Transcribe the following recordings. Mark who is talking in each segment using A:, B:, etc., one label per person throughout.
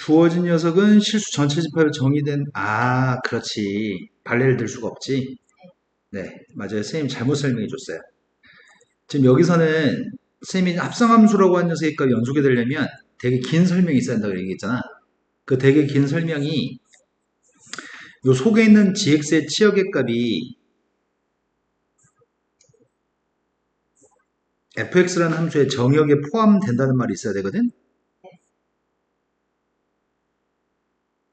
A: 부어진 녀석은 실수 전체 집합에 정의된, 그렇지. 발레를 들 수가 없지. 네, 맞아요. 선생님 잘못 설명해 줬어요. 지금 여기서는 선생님이 합성함수라고 한 녀석의 값이 연속이 되려면 되게 긴 설명이 있어야 한다고 얘기했잖아. 그 되게 긴 설명이 요 속에 있는 gx의 치역의 값이 fx라는 함수의 정역에 포함된다는 말이 있어야 되거든?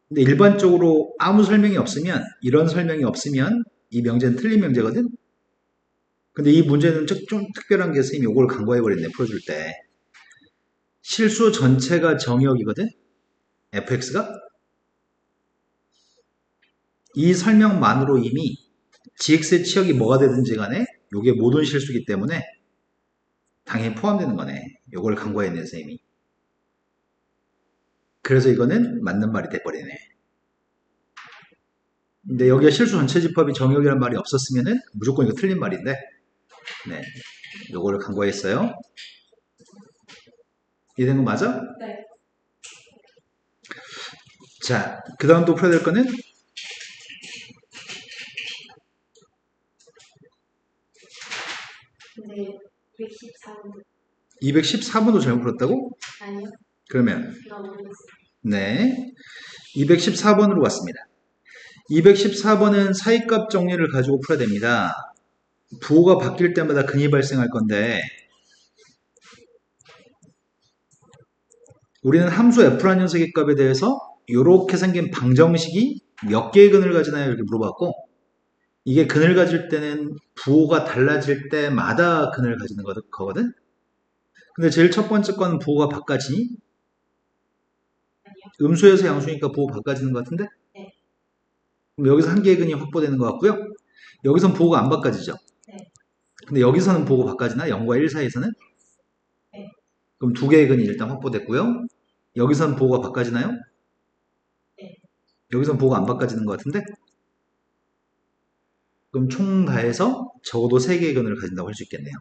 A: 근데 일반적으로 아무 설명이 없으면, 이런 설명이 없으면 이 명제는 틀린 명제거든? 근데 이 문제는 좀 특별한 게 선생님이 이걸 간과해버렸네, 풀어줄 때. 실수 전체가 정역이거든? fx가? 이 설명만으로 이미 gx의 치역이 뭐가 되든지 간에 이게 모든 실수기 때문에 당연히 포함되는 거네. 이걸 간과했네, 선생님이. 그래서 이거는 맞는 말이 돼버리네. 근데 여기가 실수 전체 집합이 정역이라는 말이 없었으면은 무조건 이거 틀린 말인데, 네, 요거를 간과했어요. 이해된 거 맞아?
B: 네.
A: 자, 그 다음 또 풀어야 될 거는
B: 근데 114분
A: 214번도 잘못 풀었다고?
B: 아니요?
A: 그러면
B: 나 모르겠어요.
A: 네, 214번으로 왔습니다. 214번은 사이값 정리를 가지고 풀어야 됩니다. 부호가 바뀔 때마다 근이 발생할 건데 우리는 함수 f라는 녀석의 값에 대해서 이렇게 생긴 방정식이 몇 개의 근을 가지나요? 이렇게 물어봤고 이게 근을 가질 때는 부호가 달라질 때마다 근을 가지는 거거든? 근데 제일 첫 번째 건 부호가 바꿔지니?
B: 아니요?
A: 음수에서 양수니까 부호 바꿔지는 것 같은데?
B: 네.
A: 그럼 여기서 한 개의 근이 확보되는 것 같고요. 여기선 부호가 안 바꿔지죠?
B: 네.
A: 근데 여기서는 부호가 바꿔지나? 0과 1 사이에서는?
B: 네.
A: 그럼 두 개의 근이 일단 확보됐고요. 여기선 부호가 바꿔지나요?
B: 네.
A: 여기선 부호가 안 바꿔지는 것 같은데? 그럼 총 다해서 적어도 3개의 근을 가진다고 할 수 있겠네요.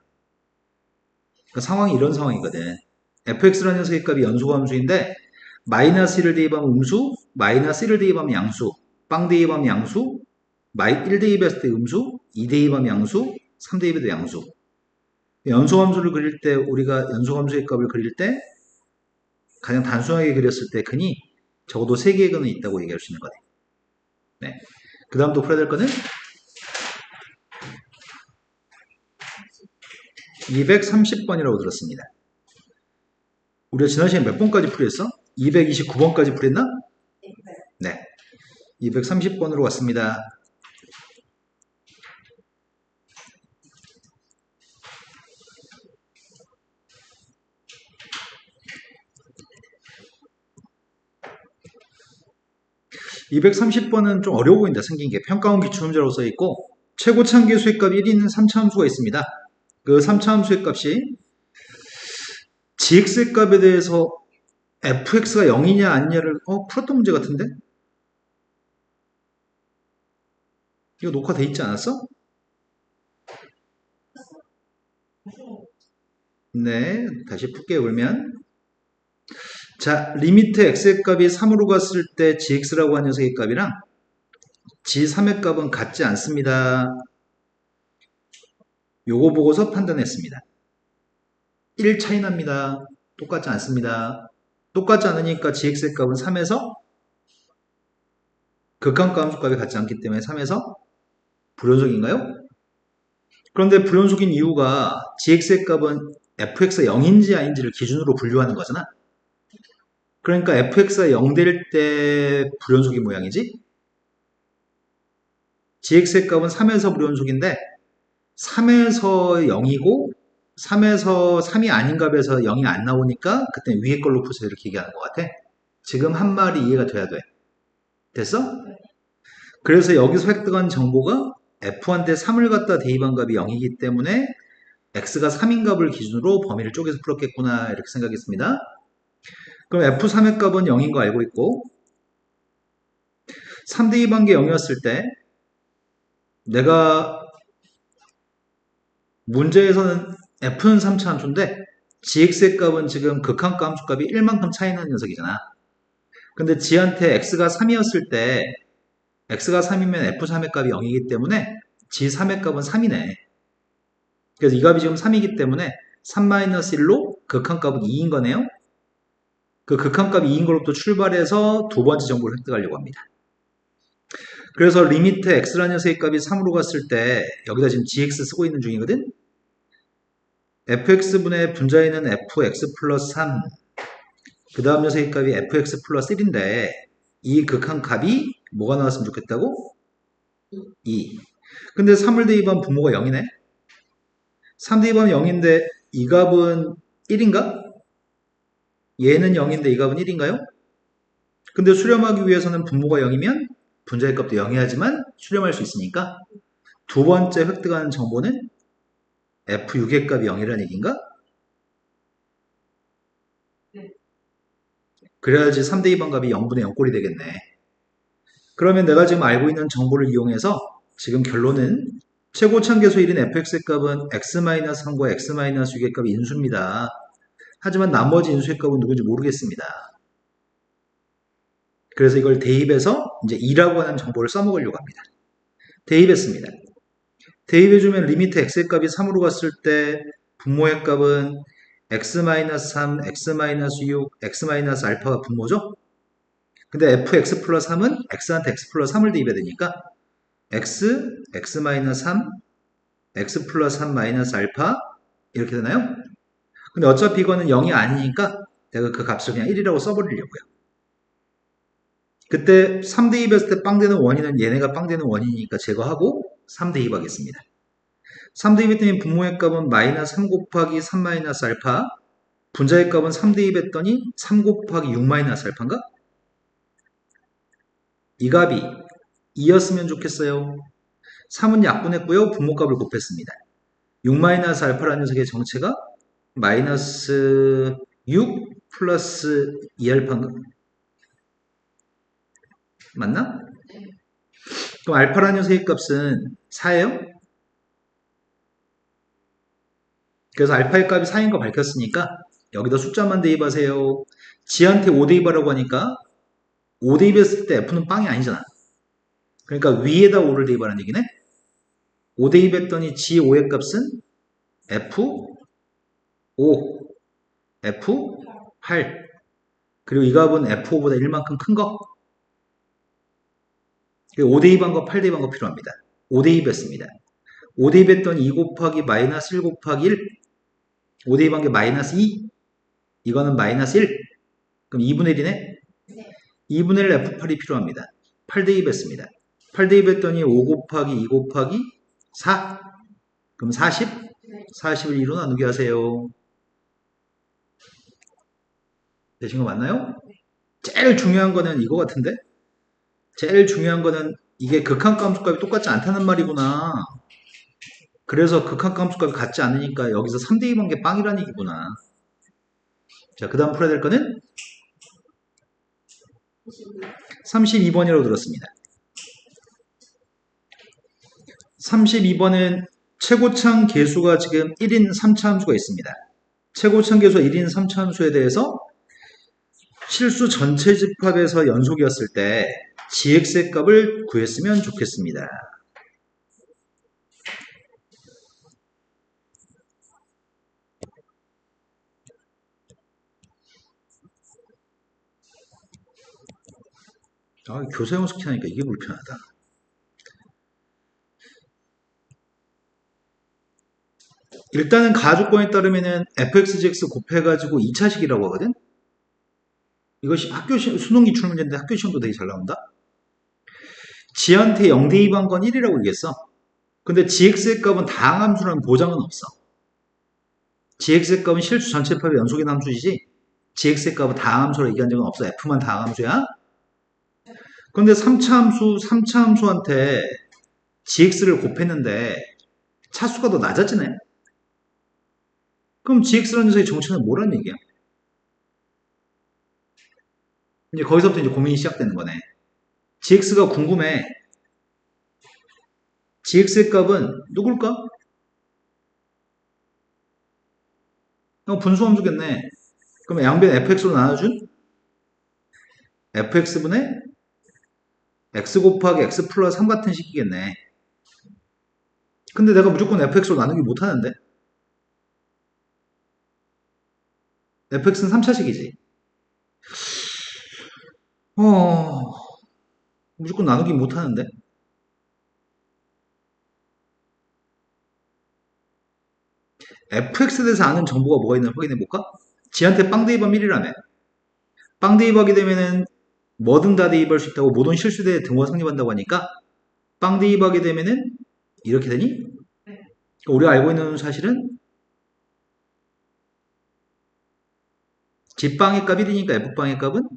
A: 그러니까 상황이 이런 상황이거든. fx라는 녀석의 값이 연소함수인데 마이너스 1을 대입하면 음수, 마이너스 1을 대입하면 양수, 빵 대입하면 양수, 1 대입했을 때 음수, 2 대입하면 양수, 3 대입해도 양수. 연소함수를 그릴 때 우리가 연소함수의 값을 그릴 때 가장 단순하게 그렸을 때 근이 적어도 3개의 근은 있다고 얘기할 수 있는 거네. 네. 그 다음 또 풀어야 될 거는 230번이라고 들었습니다. 우리가 지난 시간에 몇 번까지 풀이했어? 229번까지 풀이했나? 네. 230번으로 왔습니다. (230번은) 좀 어려워 보인다. 생긴 게 평가원 기출문제라고 써있고 최고차함수의 값 1인 3차함수가 있습니다. 그 3차함수의 값이 gx의 값에 대해서 fx가 0이냐 아니냐를 풀었던 문제 같은데? 이거 녹화돼 있지 않았어? 네, 다시 풀게요. 그러면 자, 리미트 x의 값이 3으로 갔을 때 gx라고 하는 녀석의 값이랑 g3의 값은 같지 않습니다. 요거 보고서 판단했습니다. 1 차이 납니다. 똑같지 않습니다. 똑같지 않으니까 gx의 값은 3에서 극한가 함수값이 같지 않기 때문에 3에서 불연속인가요? 그런데 불연속인 이유가 gx의 값은 fx가 0인지 아닌지를 기준으로 분류하는 거잖아. 그러니까 fx가 0 될 때 불연속인 모양이지? gx의 값은 3에서 불연속인데 3에서 0이고 3에서 3이 아닌 값에서 0이 안 나오니까 그때 위에 걸로 푸세요 이렇게 얘기하는 것 같아. 지금 한 말이 이해가 돼야 돼. 됐어? 그래서 여기서 획득한 정보가 F1대 3을 갖다 대입한 값이 0이기 때문에 X가 3인 값을 기준으로 범위를 쪼개서 풀었겠구나 이렇게 생각했습니다. 그럼 F3의 값은 0인 거 알고 있고 3 대입한 게 0이었을 때 내가 문제에서는 F는 3차 함수인데 GX의 값은 지금 극한가 함수값이 1만큼 차이 나는 녀석이잖아. 근데 g한테 x가 3이었을 때 x가 3이면 f3의 값이 0이기 때문에 g3의 값은 3이네. 그래서 이 값이 지금 3이기 때문에 3-1로 극한값은 2인 거네요. 그 극한값 2인 걸로부터 출발해서 두 번째 정보를 획득하려고 합니다. 그래서 리미트 x라는 녀석의 값이 3으로 갔을 때 여기다 지금 gx 쓰고 있는 중이거든. fx분의 분자에는 fx 플러스 3, 그 다음 녀석의 값이 fx 플러스 1인데 이 극한값이 뭐가 나왔으면 좋겠다고? 2. 근데 3을 대입하면 분모가 0이네. 3 대입하면 0인데 이 값은 1인가? 얘는 0인데 이 값은 1인가요? 근데 수렴하기 위해서는 분모가 0이면 분자의 값도 0해야지만 수렴할 수 있으니까 두 번째 획득하는 정보는 f6의 값이 0이라는 얘기인가?
B: 네.
A: 그래야지 3 대입한 값이 0분의 0꼴이 되겠네. 그러면 내가 지금 알고 있는 정보를 이용해서 지금 결론은 최고참계수 1인 fx의 값은 x-3과 x-6의 값이 인수입니다. 하지만 나머지 인수의 값은 누군지 모르겠습니다. 그래서 이걸 대입해서 이제 2라고 하는 정보를 써먹으려고 합니다. 대입했습니다. 대입해주면 리미트 x의 값이 3으로 갔을 때 분모의 값은 x-3, x-6, x-알파가 분모죠? 근데 fx 플러스 3은 x한테 x 플러스 3을 대입해야 되니까 x, x-3, x 플러스 3 마이너스 알파 이렇게 되나요? 근데 어차피 이거는 0이 아니니까 내가 그 값을 그냥 1이라고 써버리려고요. 그때 3 대입했을 때 빵 되는 원인은 얘네가 빵 되는 원인이니까 제거하고 3 대입하겠습니다. 3 대입했더니 분모의 값은 마이너스 3 곱하기 3 마이너스 알파, 분자의 값은 3 대입했더니 3 곱하기 6 마이너스 알파인가? 이 값이 2였으면 좋겠어요. 3은 약분했고요. 분모값을 곱했습니다. 6 마이너스 알파라는 녀석의 정체가 마이너스 6 플러스 2알파인가? 맞나?
B: 네.
A: 그럼 알파라는 녀석의 값은 4예요? 그래서 알파의 값이 4인 거 밝혔으니까 여기다 숫자만 대입하세요. g한테 5 대입하라고 하니까 5 대입했을 때 f는 빵이 아니잖아. 그러니까 위에다 5를 대입하라는 얘기네. 5 대입했더니 g5의 값은 f5, f8. 그리고 이 값은 f5보다 1만큼 큰 거. 5 대입한 거, 8 대입한 거 필요합니다. 5 대입했습니다. 5 대입했더니 2 곱하기 마이너스 1 곱하기 1. 5 대입한 게 마이너스 2. 이거는 마이너스 1. 그럼 2분의 1이네.
B: 네.
A: 2분의 1 F8이 필요합니다. 8 대입했습니다. 8 대입했더니 5 곱하기 2 곱하기 4. 그럼 40?
B: 네.
A: 40을 2로 나누게 하세요. 되신 거 맞나요? 제일 중요한 거는 이거 같은데? 제일 중요한 거는 이게 극한함수값이 똑같지 않다는 말이구나. 그래서 극한함수값이 같지 않으니까 여기서 3 대입한 게 빵이라는 얘기구나. 자, 그 다음 풀어야 될 거는 32번이라고 들었습니다. 32번은 최고창 계수가 지금 1인 3차 함수가 있습니다. 최고창 계수가 1인 3차 함수에 대해서 실수 전체 집합에서 연속이었을 때 gx의 값을 구했으면 좋겠습니다. 교사용 스키하니까 이게 불편하다. 일단은 가주권에 따르면은 fx-gx 곱해가지고 2차식이라고 하거든? 이것이 수능 기출 문제인데 학교 시험도 되게 잘 나온다? g한테 0 대입한 건 1이라고 얘기했어. 근데 gx의 값은 다항함수라는 보장은 없어. gx의 값은 실수 전체 합의 연속의 함수이지 gx의 값은 다항함수라고 얘기한 적은 없어. f만 다항함수야. 근데 3차 함수한테 gx를 곱했는데 차수가 더 낮아지네. 그럼 gx라는 녀석의 정체는 뭐란 얘기야? 이제 거기서부터 이제 고민이 시작되는 거네. gx가 궁금해. gx의 값은 누굴까? 분수함수겠네. 그럼 양변 fx로 나눠준 fx분의 x 곱하기 x 플러스 3 같은 식이겠네. 근데 내가 무조건 fx로 나누기 못하는데? fx는 3차식이지. 무조건 나누기 못하는데? fx에 대해서 아는 정보가 뭐가 있나 확인해볼까? 지한테 빵 대입하면 1이라며. 빵 대입하게 되면은 뭐든 다 대입할 수 있다고 모든 실수대에 등호가 성립한다고 하니까 빵 대입하게 되면은 이렇게 되니?
B: 네.
A: 우리가 알고 있는 사실은 G빵의 값 1이니까 F빵의 값은?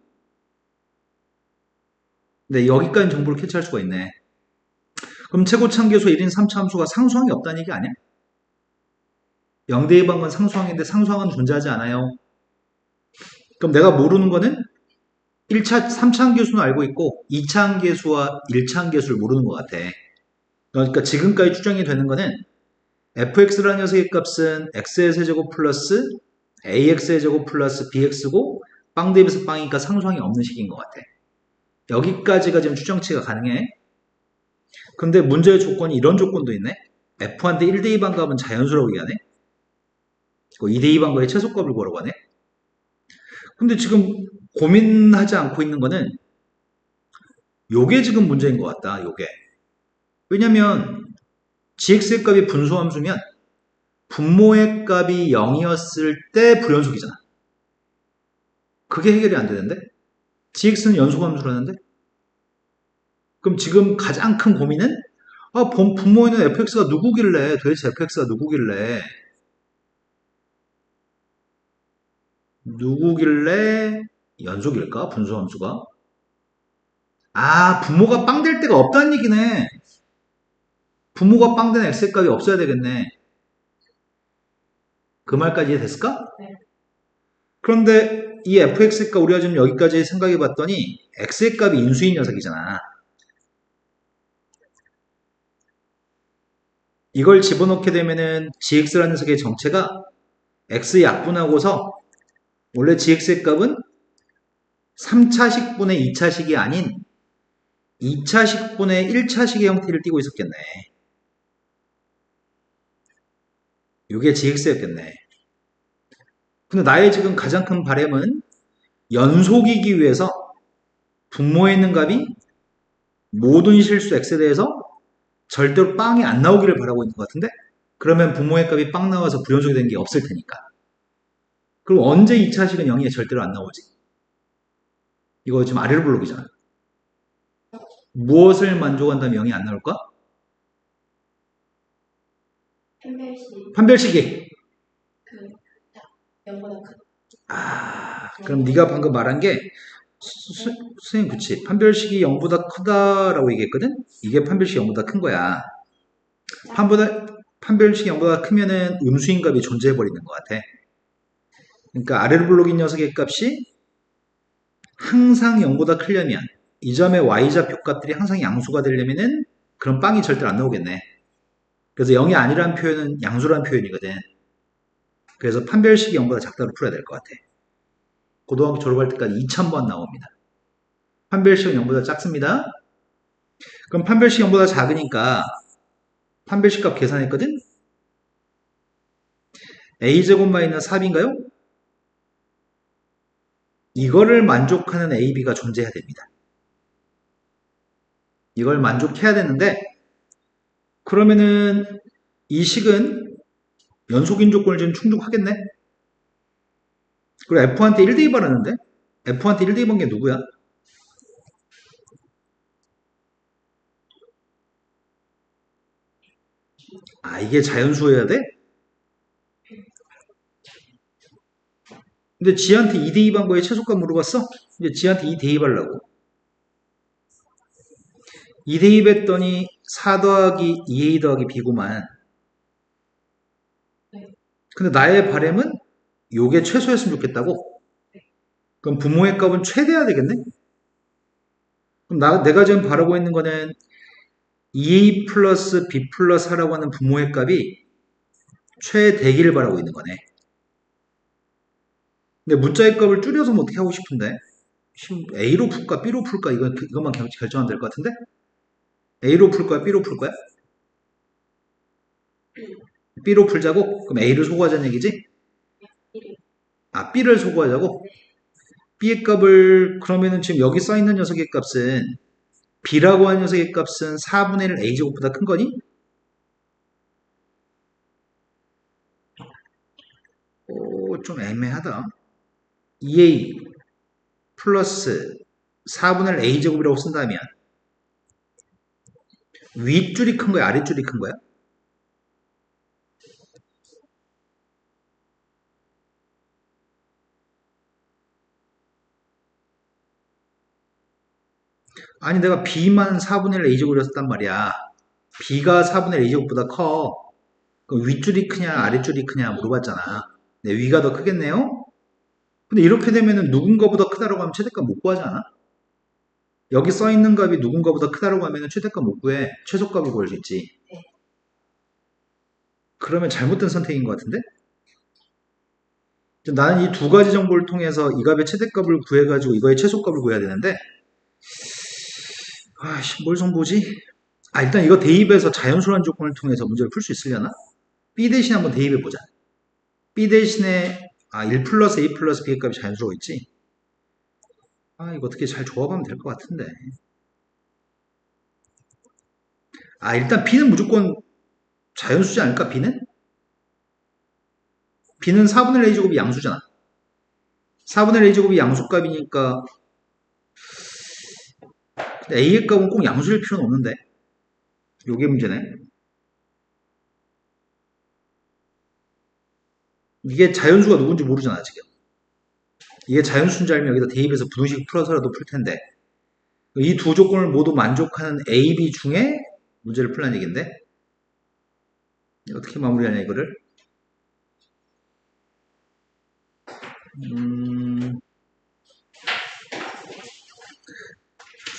A: 네, 여기까지 정보를 캐치할 수가 있네. 그럼 최고차함계수 1인 3차 함수가 상수항이 없다는 얘기 아니야? 0대 2방은 상수항인데 상수항은 존재하지 않아요. 그럼 내가 모르는 거는 1차, 3차 함계수는 알고 있고 2차 함계수와 1차 함계수를 모르는 것 같아. 그러니까 지금까지 추정이 되는 거는 fx라는 녀석의 값은 x의 세제곱 플러스 ax의 제곱 플러스 bx고 빵 대입해서 빵이니까 상수항이 없는 식인 것 같아. 여기까지가 지금 추정치가 가능해. 근데 문제의 조건이 이런 조건도 있네. f한테 1대2 반값은 자연수라고 얘기하네. 2대2 반값의 최소값을 구하라고 하네. 근데 지금 고민하지 않고 있는 거는 요게 지금 문제인 것 같다. 요게. 왜냐면 gx의 값이 분수함수면 분모의 값이 0이었을 때 불연속이잖아. 그게 해결이 안 되는데? gx는 연속함수라는데? 그럼 지금 가장 큰 고민은 분모에는 fx가 누구길래 도대체 fx가 누구길래 연속일까? 분수함수가? 분모가 빵 될 때가 없다는 얘기네. 분모가 빵 된 x의 값이 없어야 되겠네. 그 말까지 이해됐을까?
B: 네.
A: 그런데 이 fx가 우리가 지금 여기까지 생각해 봤더니 x의 값이 인수인 녀석이잖아. 이걸 집어넣게 되면은 gx라는 녀석의 정체가 x 약분하고서 원래 gx의 값은 3차식분의 2차식이 아닌 2차식분의 1차식의 형태를 띠고 있었겠네. 이게 gx였겠네. 근데 나의 지금 가장 큰 바람은 연속이기 위해서 분모에 있는 값이 모든 실수 x에 대해서 절대로 빵이 안 나오기를 바라고 있는 것 같은데? 그러면 분모의 값이 빵 나와서 불연속이 되는 게 없을 테니까. 그럼 언제 2차식은 0이 절대로 안 나오지? 이거 지금 아래로 블록이잖아. 무엇을 만족한다면 0이 안 나올까?
B: 판별식
A: 판별식이.
B: 그 0보다 큰.
A: 그럼 네가 방금 말한 게 선생님 그치 판별식이 0보다 크다라고 얘기했거든? 이게 판별식이 0보다 큰 거야. 판별식이 0보다 크면은 음수인 값이 존재해버리는 것 같아. 그러니까 아래로 블록인 녀석의 값이 항상 0보다 크려면 이 점의 y좌표 값들이 항상 양수가 되려면은 그럼 빵이 절대로 안 나오겠네. 그래서 0이 아니라는 표현은 양수라는 표현이거든. 그래서 판별식이 0보다 작다로 풀어야 될 것 같아. 고등학교 졸업할 때까지 2000번 나옵니다. 판별식은 0보다 작습니다. 그럼 판별식 0보다 작으니까 판별식 값 계산했거든? a제곱 마이너스 4b인가요? 이거를 만족하는 ab가 존재해야 됩니다. 이걸 만족해야 되는데 그러면은 이 식은 연속인 조건을 지금 충족하겠네? 그리고 f한테 1대2 바라는데? f한테 1대2 번 게 누구야? 이게 자연수여야 돼? 근데 지한테 2 대입한 거에 최소값 물어봤어? 이제 지한테 2 대입하려고. 2 대입했더니 4 더하기 2a 더하기 b구만. 근데 나의 바람은 요게 최소였으면 좋겠다고? 그럼 부모의 값은 최대해야 되겠네? 그럼 내가 지금 바라고 있는 거는 2a 플러스 b 플러스 4라고 하는 부모의 값이 최대기를 바라고 있는 거네. 근데 문자의 값을 줄여서 뭐 어떻게 하고 싶은데? A로 풀까 B로 풀까 이것만 결정하면 될 것 같은데? A로 풀 거야 B로 풀 거야? B로 풀자고? 그럼 A를 소구하자는 얘기지? 아, B를 소구하자고? B의 값을 그러면은 지금 여기 써 있는 녀석의 값은 B라고 하는 녀석의 값은 4분의 1 A제곱보다 큰 거니? 오, 좀 애매하다. 2A 플러스 4분의 1 A제곱이라고 쓴다면 윗줄이 큰 거야? 아랫줄이 큰 거야? 아니 내가 B만 4분의 1 A제곱이라고 썼단 말이야. B가 4분의 1 A제곱보다 커. 그럼 윗줄이 크냐 아랫줄이 크냐 물어봤잖아. 네, 위가 더 크겠네요? 근데 이렇게 되면은 누군가보다 크다라고 하면 최대값 못 구하지 않아? 여기 써 있는 값이 누군가보다 크다라고 하면은 최대값 못 구해. 최소값을 구할 수 있지. 그러면 잘못된 선택인 것 같은데? 나는 이 두 가지 정보를 통해서 이 값의 최대값을 구해가지고 이거의 최소값을 구해야 되는데, 아씨, 뭘 좀 보지? 아, 일단 이거 대입해서 자연수란 조건을 통해서 문제를 풀 수 있으려나? B 대신 한번 대입해보자. B 대신에, 1 플러스 A 플러스 B의 값이 자연수라고 있지? 이거 어떻게 잘 조합하면 될 것 같은데. 일단 B는 무조건 자연수지 않을까, B는? B는 4분의 1 A제곱이 양수잖아. 4분의 1 A제곱이 양수값이니까 A의 값은 꼭 양수일 필요는 없는데. 요게 문제네. 이게 자연수가 누군지 모르잖아, 지금. 이게 자연수인지 알면 여기다 대입해서 부등식 풀어서라도 풀 텐데. 이 두 조건을 모두 만족하는 A, B 중에 문제를 풀라는 얘기인데. 어떻게 마무리하냐, 이거를.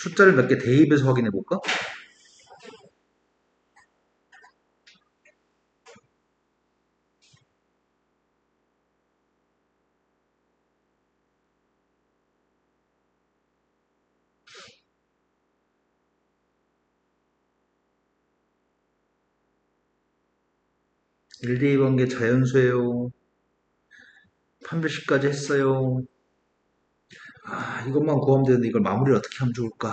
A: 숫자를 몇 개 대입해서 확인해 볼까? 일 대입한 게 자연수예요. 판별식까지 했어요. 이것만 구하면 되는데 이걸 마무리를 어떻게 하면 좋을까?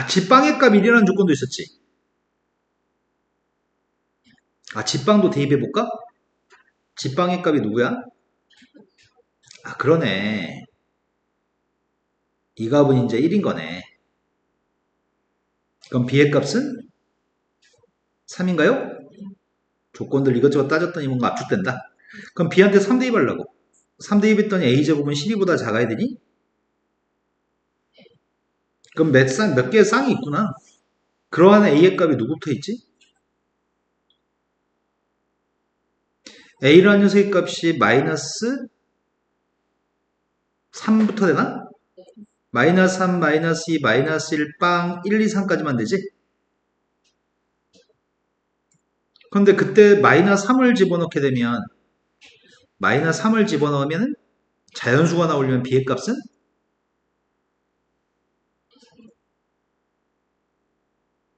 A: 집방의 값 1이라는 조건도 있었지. 집방도 대입해 볼까? 집방의 값이 누구야? 그러네. 이 값은 이제 1인 거네. 그럼 B의 값은 3인가요? 조건들 이것저것 따졌더니 뭔가 압축된다. 그럼 B한테 3 대입하려고. 3 대입했더니 A제곱은 12보다 작아야 되니? 그럼 몇 개의 쌍이 있구나. 그러한 A의 값이 누구부터 있지? A라는 녀석의 값이 마이너스 3부터 되나? 마이너스 3, 마이너스 2, 마이너스 1, 빵, 1, 2, 3까지만 되지? 그런데 그때 마이너스 3을 집어넣게 되면 마이너스 3을 집어넣으면 자연수가 나오려면 B의 값은?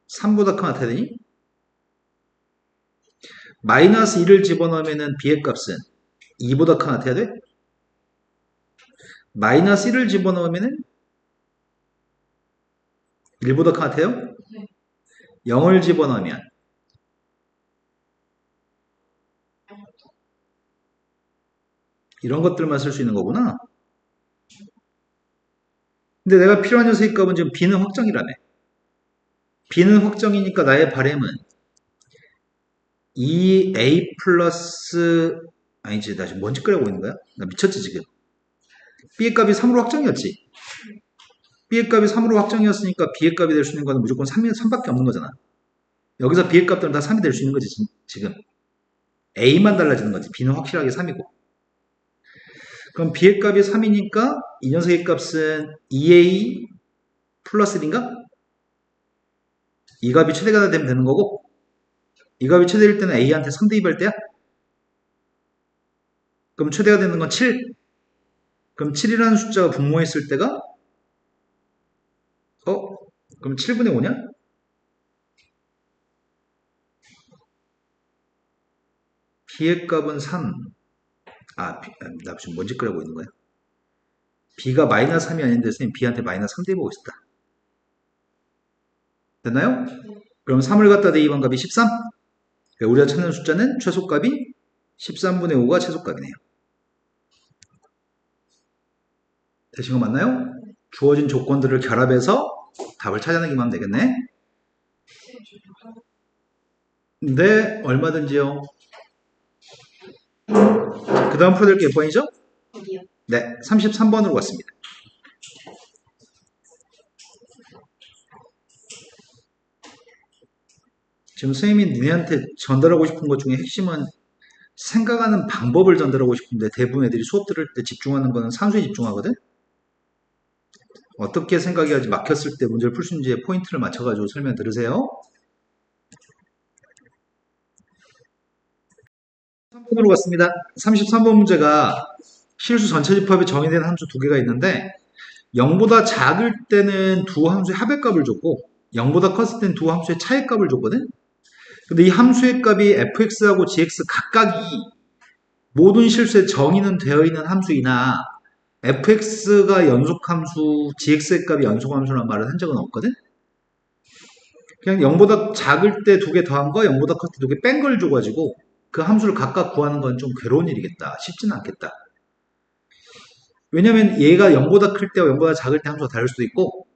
A: (3보다) 큰 같아야 되니? 마이너스 1을 집어넣으면 B의 값은 2보다 큰 같아야 돼? 마이너스 1을 집어넣으면 1보다 큰 같아요? 0을 집어넣으면 이런 것들만 쓸 수 있는 거구나. 근데 내가 필요한 녀석의 값은 지금 B는 확정이라며. B는 확정이니까 나의 바램은 2A 플러스 아니지 나 지금 뭔 짓거리하고 있는 거야? 나 미쳤지 지금. B의 값이 3으로 확정이었지. B의 값이 3으로 확정이었으니까 B의 값이 될 수 있는 거는 무조건 3밖에 없는 거잖아. 여기서 B의 값들은 다 3이 될 수 있는 거지 지금. A만 달라지는 거지. B는 확실하게 3이고. 그럼 b의 값이 3이니까 이 녀석의 값은 2a 플러스 1인가? 이 값이 최대가 되면 되는 거고, 이 값이 최대일 때는 a한테 3 대입할 때야? 그럼 최대가 되는 건 7. 그럼 7이라는 숫자가 분모했을 때가 그럼 7분의 5냐? b의 값은 3. 나 지금 뭔 짓거리 하고 있는 거야? b가 마이너스 3이 아닌데 선생님 b한테 마이너스 3 대입하고 있었다. 됐나요? 그럼 3을 갖다 대입한 값이 13. 우리가 찾는 숫자는 최소값이 13분의 5가 최소값이네요. 되신 거 맞나요? 주어진 조건들을 결합해서 답을 찾아내기만 하면 되겠네. 네, 얼마든지요. 그 다음 풀어드릴 게 몇 번이죠?
B: 어디요?
A: 네, 33번으로 갔습니다. 지금 선생님이 니네한테 전달하고 싶은 것 중에 핵심은 생각하는 방법을 전달하고 싶은데 대부분 애들이 수업 들을 때 집중하는 거는 산수에 집중하거든? 어떻게 생각해야지 막혔을 때 문제를 풀 수 있는지에 포인트를 맞춰가지고 설명 들으세요. 3번으로 갔습니다. 33번 문제가 실수 전체 집합에 정의된 함수 두 개가 있는데 0보다 작을 때는 두 함수의 합의값을 줬고 0보다 컸을 때는 두 함수의 차이값을 줬거든? 근데 이 함수의 값이 fx하고 gx 각각이 모든 실수에 정의는 되어 있는 함수이나 fx가 연속함수, gx의 값이 연속함수라는 말을 한 적은 없거든? 그냥 0보다 작을 때 두 개 더한 거, 0보다 컸을 때 두 개 뺀 걸 줘가지고 그 함수를 각각 구하는 건 좀 괴로운 일이겠다. 쉽지는 않겠다. 왜냐면 얘가 0보다 클 때와 0보다 작을 때 함수가 다를 수도 있고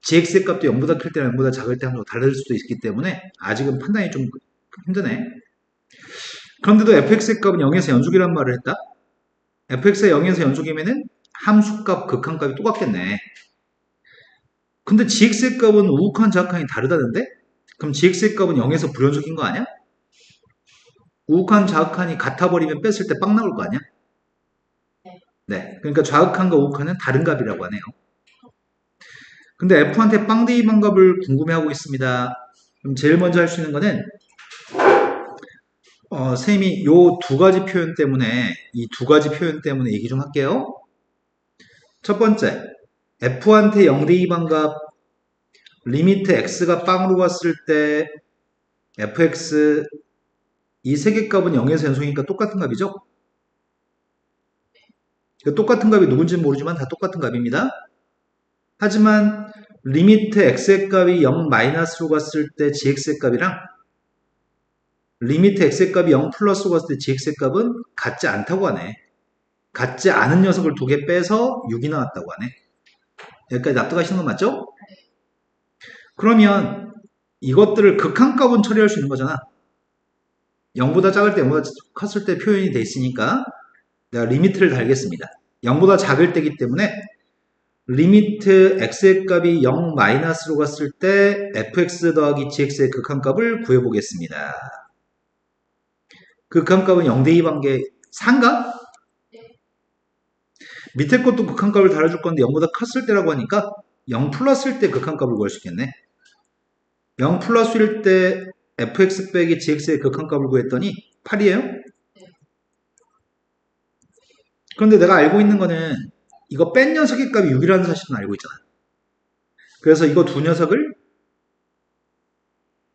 A: gx의 값도 0보다 클 때와 0보다 작을 때 함수가 다를 수도 있기 때문에 아직은 판단이 좀 힘드네. 그런데도 fx의 값은 0에서 연속이란 말을 했다. fx가 0에서 연속이면은 함수값, 극한값이 똑같겠네. 근데 gx의 값은 우극한, 좌극한이 다르다는데? 그럼 gx의 값은 0에서 불연속인 거 아니야? 우극한, 좌극한이 같아버리면 뺐을 때 빵 나올 거 아니야? 네. 그러니까 좌극한과 우극한은 다른 값이라고 하네요. 근데 f한테 빵 대입한 값을 궁금해하고 있습니다. 그럼 제일 먼저 할 수 있는 거는 선생님이 요 두 가지 표현 때문에 이 두 가지 표현 때문에 얘기 좀 할게요. 첫 번째, f한테 0 대입한 값 리미트 x가 빵으로 갔을 때 fx 이 세 개 값은 0에서 연속이니까 똑같은 값이죠? 똑같은 값이 누군지는 모르지만 다 똑같은 값입니다. 하지만 리미트 x의 값이 0 마이너스로 갔을 때 gx의 값이랑 리미트 x의 값이 0 플러스로 갔을 때 gx의 값은 같지 않다고 하네. 같지 않은 녀석을 두 개 빼서 6이 나왔다고 하네. 여기까지 납득하시는 건 맞죠? 그러면 이것들을 극한값은 처리할 수 있는 거잖아. 0보다 작을 때 0보다 컸을 때 표현이 돼 있으니까 내가 리미트를 달겠습니다. 0보다 작을 때이기 때문에 리미트 x의 값이 0 마이너스로 갔을 때 fx 더하기 gx의 극한값을 구해보겠습니다. 극한값은 0 대입한 게 4인가? 밑에 것도 극한값을 달아줄 건데 0보다 컸을 때라고 하니까 0 플러스일 때 극한값을 구할 수 있겠네. 0 플러스일 때 fx 빼기 gx의 극한값을 구했더니 8이에요? 그런데 내가 알고 있는 거는 이거 뺀 녀석의 값이 6이라는 사실은 알고 있잖아. 그래서 이거 두 녀석을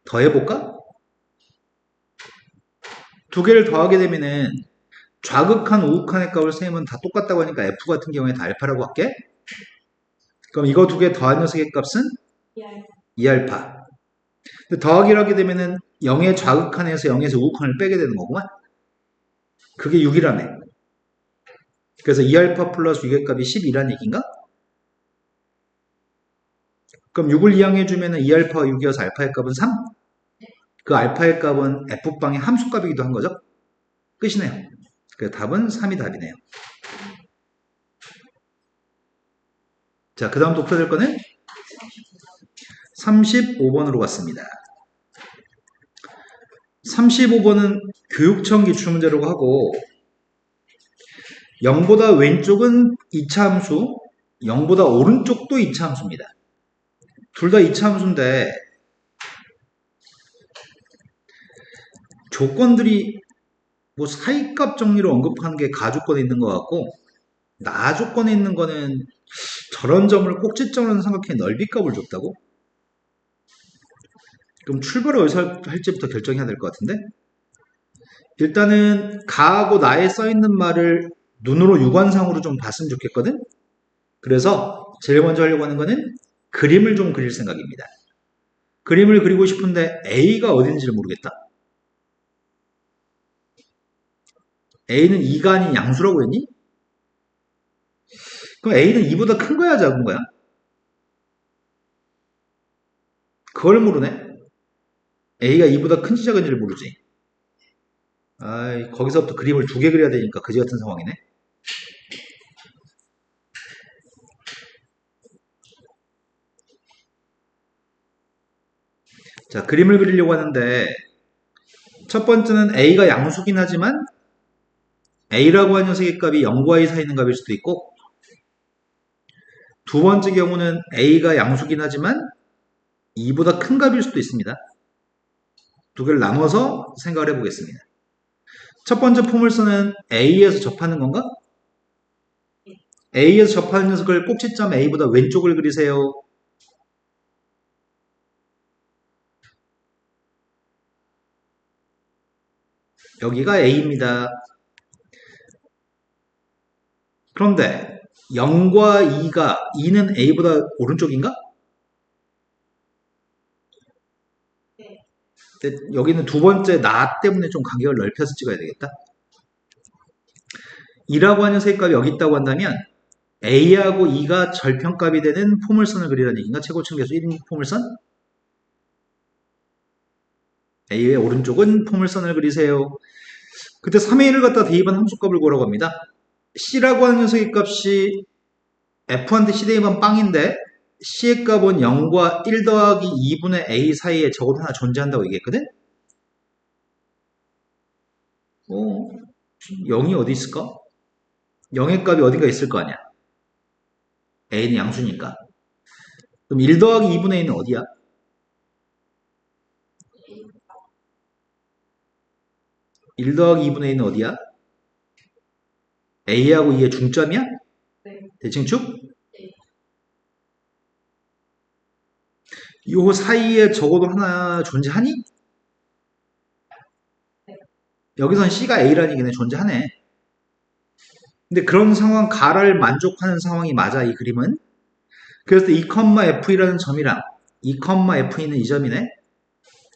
A: 더해볼까? 두 개를 더하게 되면은 좌극한, 우극한의 값을 세면 다 똑같다고 하니까 f 같은 경우에 다 알파라고 할게. 그럼 이거 두 개 더한 녀석의 값은 2알파. 근데 더하기를 하게 되면은 0의 좌극한에서 0에서 우극한을 빼게 되는 거구만. 그게 6이라네. 그래서 2알파 플러스 6의 값이 12라는 얘기인가? 그럼 6을 이항해주면은 2알파가 6이어서 알파의 값은 3? 그 알파의 값은 f방의 함수값이기도 한 거죠? 끝이네요. 그래서 답은 3이 답이네요. 자, 그 다음 또 풀어야 될 거는 35번으로 갔습니다. 35번은 교육청 기출문제라고 하고 0보다 왼쪽은 2차 함수, 0보다 오른쪽도 2차 함수입니다. 둘 다 2차 함수인데 조건들이 뭐 사이값 정리로 언급한 게 가조건에 있는 것 같고 나조건에 있는 거는 저런 점을 꼭지점으로 생각해 넓이값을 줬다고? 그럼 출발을 어디서 할지부터 결정해야 될 것 같은데? 일단은 가하고 나에 써있는 말을 눈으로 육안상으로 좀 봤으면 좋겠거든? 그래서 제일 먼저 하려고 하는 거는 그림을 좀 그릴 생각입니다. 그림을 그리고 싶은데 A가 어딘지를 모르겠다. A는 2가 아닌 양수라고 했니? 그럼 A는 2보다 큰 거야, 작은 거야? 그걸 모르네? A가 2보다 큰지 작은지를 모르지. 아이, 거기서부터 그림을 두 개 그려야 되니까 그지 같은 상황이네. 자, 그림을 그리려고 하는데 첫 번째는 A가 양수긴 하지만 A라고 하는 녀석의 값이 0과 2 사이 있는 값일 수도 있고 두 번째 경우는 A가 양수긴 하지만 2보다 큰 값일 수도 있습니다. 두 개를 나눠서 생각을 해보겠습니다. 첫 번째 포물선은 A에서 접하는 건가? A에서 접하는 녀석을 꼭지점 A보다 왼쪽을 그리세요. 여기가 A입니다. 그런데 0과 2는 A보다 오른쪽인가? 근데 여기는 두 번째 나 때문에 좀 간격을 넓혀서 찍어야 되겠다. 2라고 하는 셋값이 여기 있다고 한다면 A하고 2가 절편값이 되는 포물선을 그리라는 얘기인가? 최고층계수 1인 포물선? A의 오른쪽은 포물선을 그리세요. 그때 3의 1을 갖다 대입한 함수값을 구하라고 합니다. C라고 하는 녀석의 값이 F한테 C 대입한 빵인데 C의 값은 0과 1 더하기 2분의 A 사이에 적어도 하나 존재한다고 얘기했거든? 0이 어디 있을까? 0의 값이 어딘가 있을 거 아니야. A는 양수니까. 그럼 1 더하기 2분의 1은 어디야? 1 더하기 2분의 1은 어디야? A하고 2의 중점이야?
B: 네.
A: 대칭축? 요 사이에 적어도 하나 존재하니? 여기선 C가 A라는 얘기는 존재하네. 근데 그런 상황, 가를 만족하는 상황이 맞아, 이 그림은. 그래서 2,F이라는 점이랑 2,F는 이 점이네.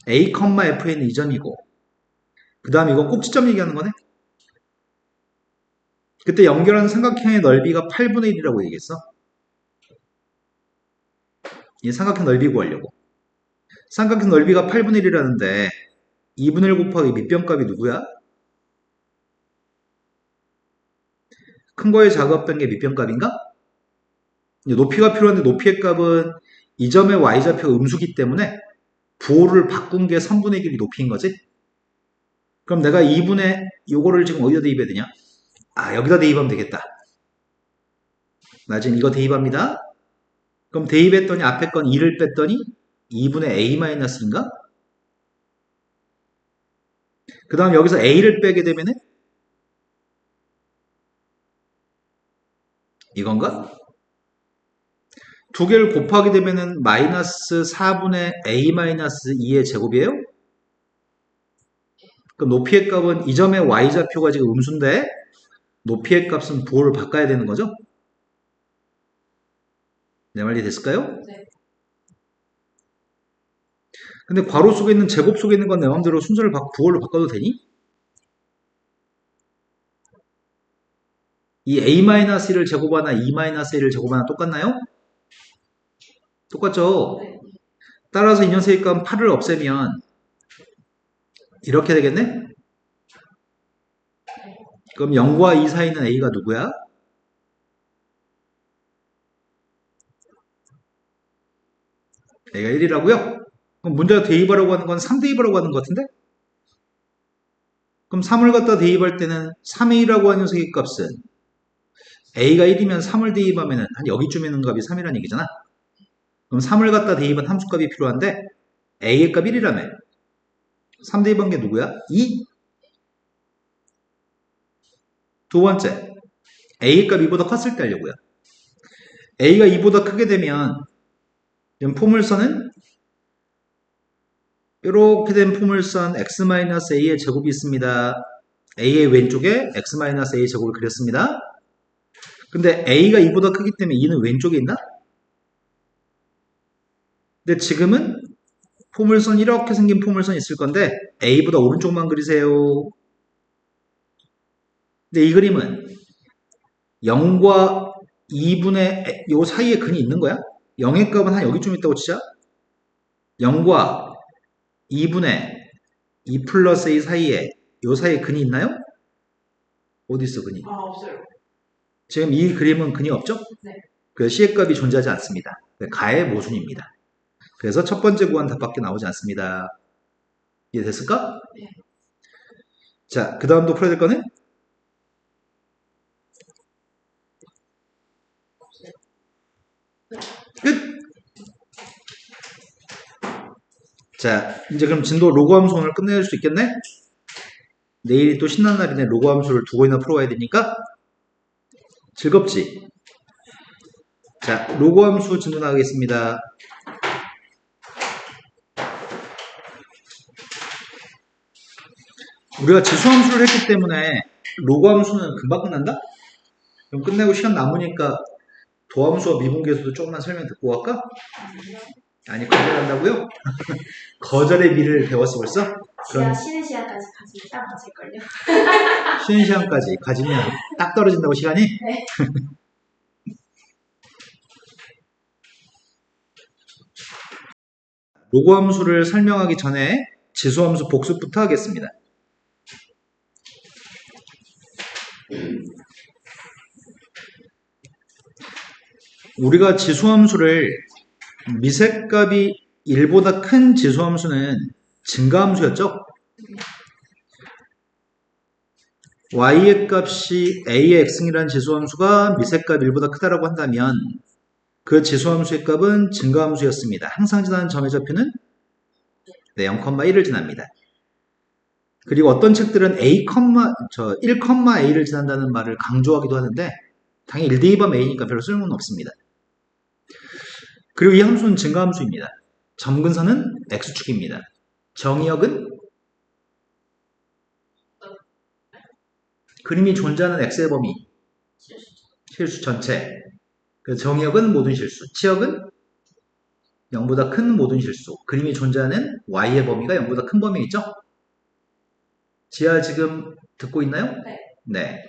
A: A,F는 이 점이고 그 다음 이건 꼭지점 얘기하는 거네. 그때 연결하는 삼각형의 넓이가 8분의 1이라고 얘기했어. 이 삼각형 넓이 구하려고. 삼각형 넓이가 8분의 1이라는데 2분의 1 곱하기 밑변값이 누구야? 큰 거에 작업된 게 밑변값인가? 높이가 필요한데 높이의 값은 이 점의 y좌표가 음수기 때문에 부호를 바꾼 게 3분의 1이 높이인 거지? 그럼 내가 2분의 요거를 지금 어디다 대입해야 되냐? 아, 여기다 대입하면 되겠다. 나 지금 이거 대입합니다. 그럼 대입했더니 앞에 건 2를 뺐더니 2분의 a-인가? 그 다음 여기서 a를 빼게 되면은 이건가? 두 개를 곱하게 되면은 마이너스 4분의 a-2의 제곱이에요? 그럼 높이의 값은 이 점의 y좌표가 지금 음수인데 높이의 값은 부호를 바꿔야 되는 거죠? 내 말이 됐을까요?
B: 네.
A: 근데 괄호 속에 있는 제곱 속에 있는 건 내 마음대로 순서를 부호로 바꿔도 되니? 이 a-1을 제곱하나 e-1을 제곱하나 똑같나요? 똑같죠?
B: 네.
A: 따라서 이 녀석의 값은 8을 없애면 이렇게 되겠네? 그럼 0과 2 사이는 a가 누구야? a가 1이라고요? 그럼 문제가 대입하라고 하는 건 3대입하라고 하는 것 같은데? 그럼 3을 갖다 대입할 때는 3a라고 하는 녀석의 값은 a가 1이면 3을 대입하면 한 여기쯤에 있는 값이 3이라는 얘기잖아. 그럼 3을 갖다 대입한 함수값이 필요한데 a의 값 1이라며. 3 대입한 게 누구야? 2. 두 번째, a의 값 2보다 컸을 때 하려고요. a가 2보다 크게 되면 포물선은 이렇게 된 포물선 x-a의 제곱이 있습니다. a의 왼쪽에 x-a의 제곱을 그렸습니다. 근데 a가 2보다 크기 때문에 2는 왼쪽에 있나? 근데 지금은 포물선 이렇게 생긴 포물선이 있을 건데 a보다 오른쪽만 그리세요. 근데 이 그림은 0과 2분의 요 사이에 근이 있는 거야? 0의 값은 한 여기쯤 있다고 치자. 0과 2분의 2 플러스 a 사이에 요 사이에 근이 있나요? 어디 있어 근이?
B: 없어요.
A: 지금 이 그림은 근이 없죠?
B: 네.
A: 그래서 c의 값이 존재하지 않습니다. 가의 모순입니다. 그래서 첫 번째 구한 답밖에 나오지 않습니다. 이해됐을까?
B: 네.
A: 자, 그 다음도 풀어야 될 거는? 끝! 자, 이제 그럼 진도 로그 함수 오늘 끝낼 수 있겠네? 내일이 또 신난 날이네. 로그 함수를 두 번이나 풀어와야 되니까. 즐겁지? 자, 로그 함수 진도 나가겠습니다. 우리가 지수함수를 했기 때문에 로그 함수는 금방 끝난다? 그럼 끝내고 시간 남으니까 도함수와 미분계수도 조금만 설명 듣고 갈까? 아니, 거절한다고요? 거절의 미를 배웠어 벌써? 그럼
B: 쉬는 시간까지 가지면 딱 맞을걸요?
A: 쉬는 시간까지 가지면 딱 떨어진다고 시간이?
B: 네.
A: 로그 함수를 설명하기 전에 지수함수 복습부터 하겠습니다. 우리가 지수함수를 미색값이 1보다 큰 지수함수는 증가함수였죠? y의 값이 a의 x이라는 지수함수가 미색값 1보다 크다라고 한다면 그 지수함수의 값은 증가함수였습니다. 항상 지나는 점의 좌표는 0,1을 지납니다. 그리고 어떤 책들은 1,a를 지난다는 말을 강조하기도 하는데 당연히 1 대입하면 a니까 별로 쓸모는 없습니다. 그리고 이 함수는 증가함수입니다. 점근선은 x축입니다. 정의역은 그림이 존재하는 x의 범위, 실수 전체. 그래서 정의역은 모든 실수, 치역은 0보다 큰 모든 실수. 그림이 존재하는 y의 범위가 0보다 큰 범위있죠? 지하 지금 듣고 있나요?
B: 네.
A: 네.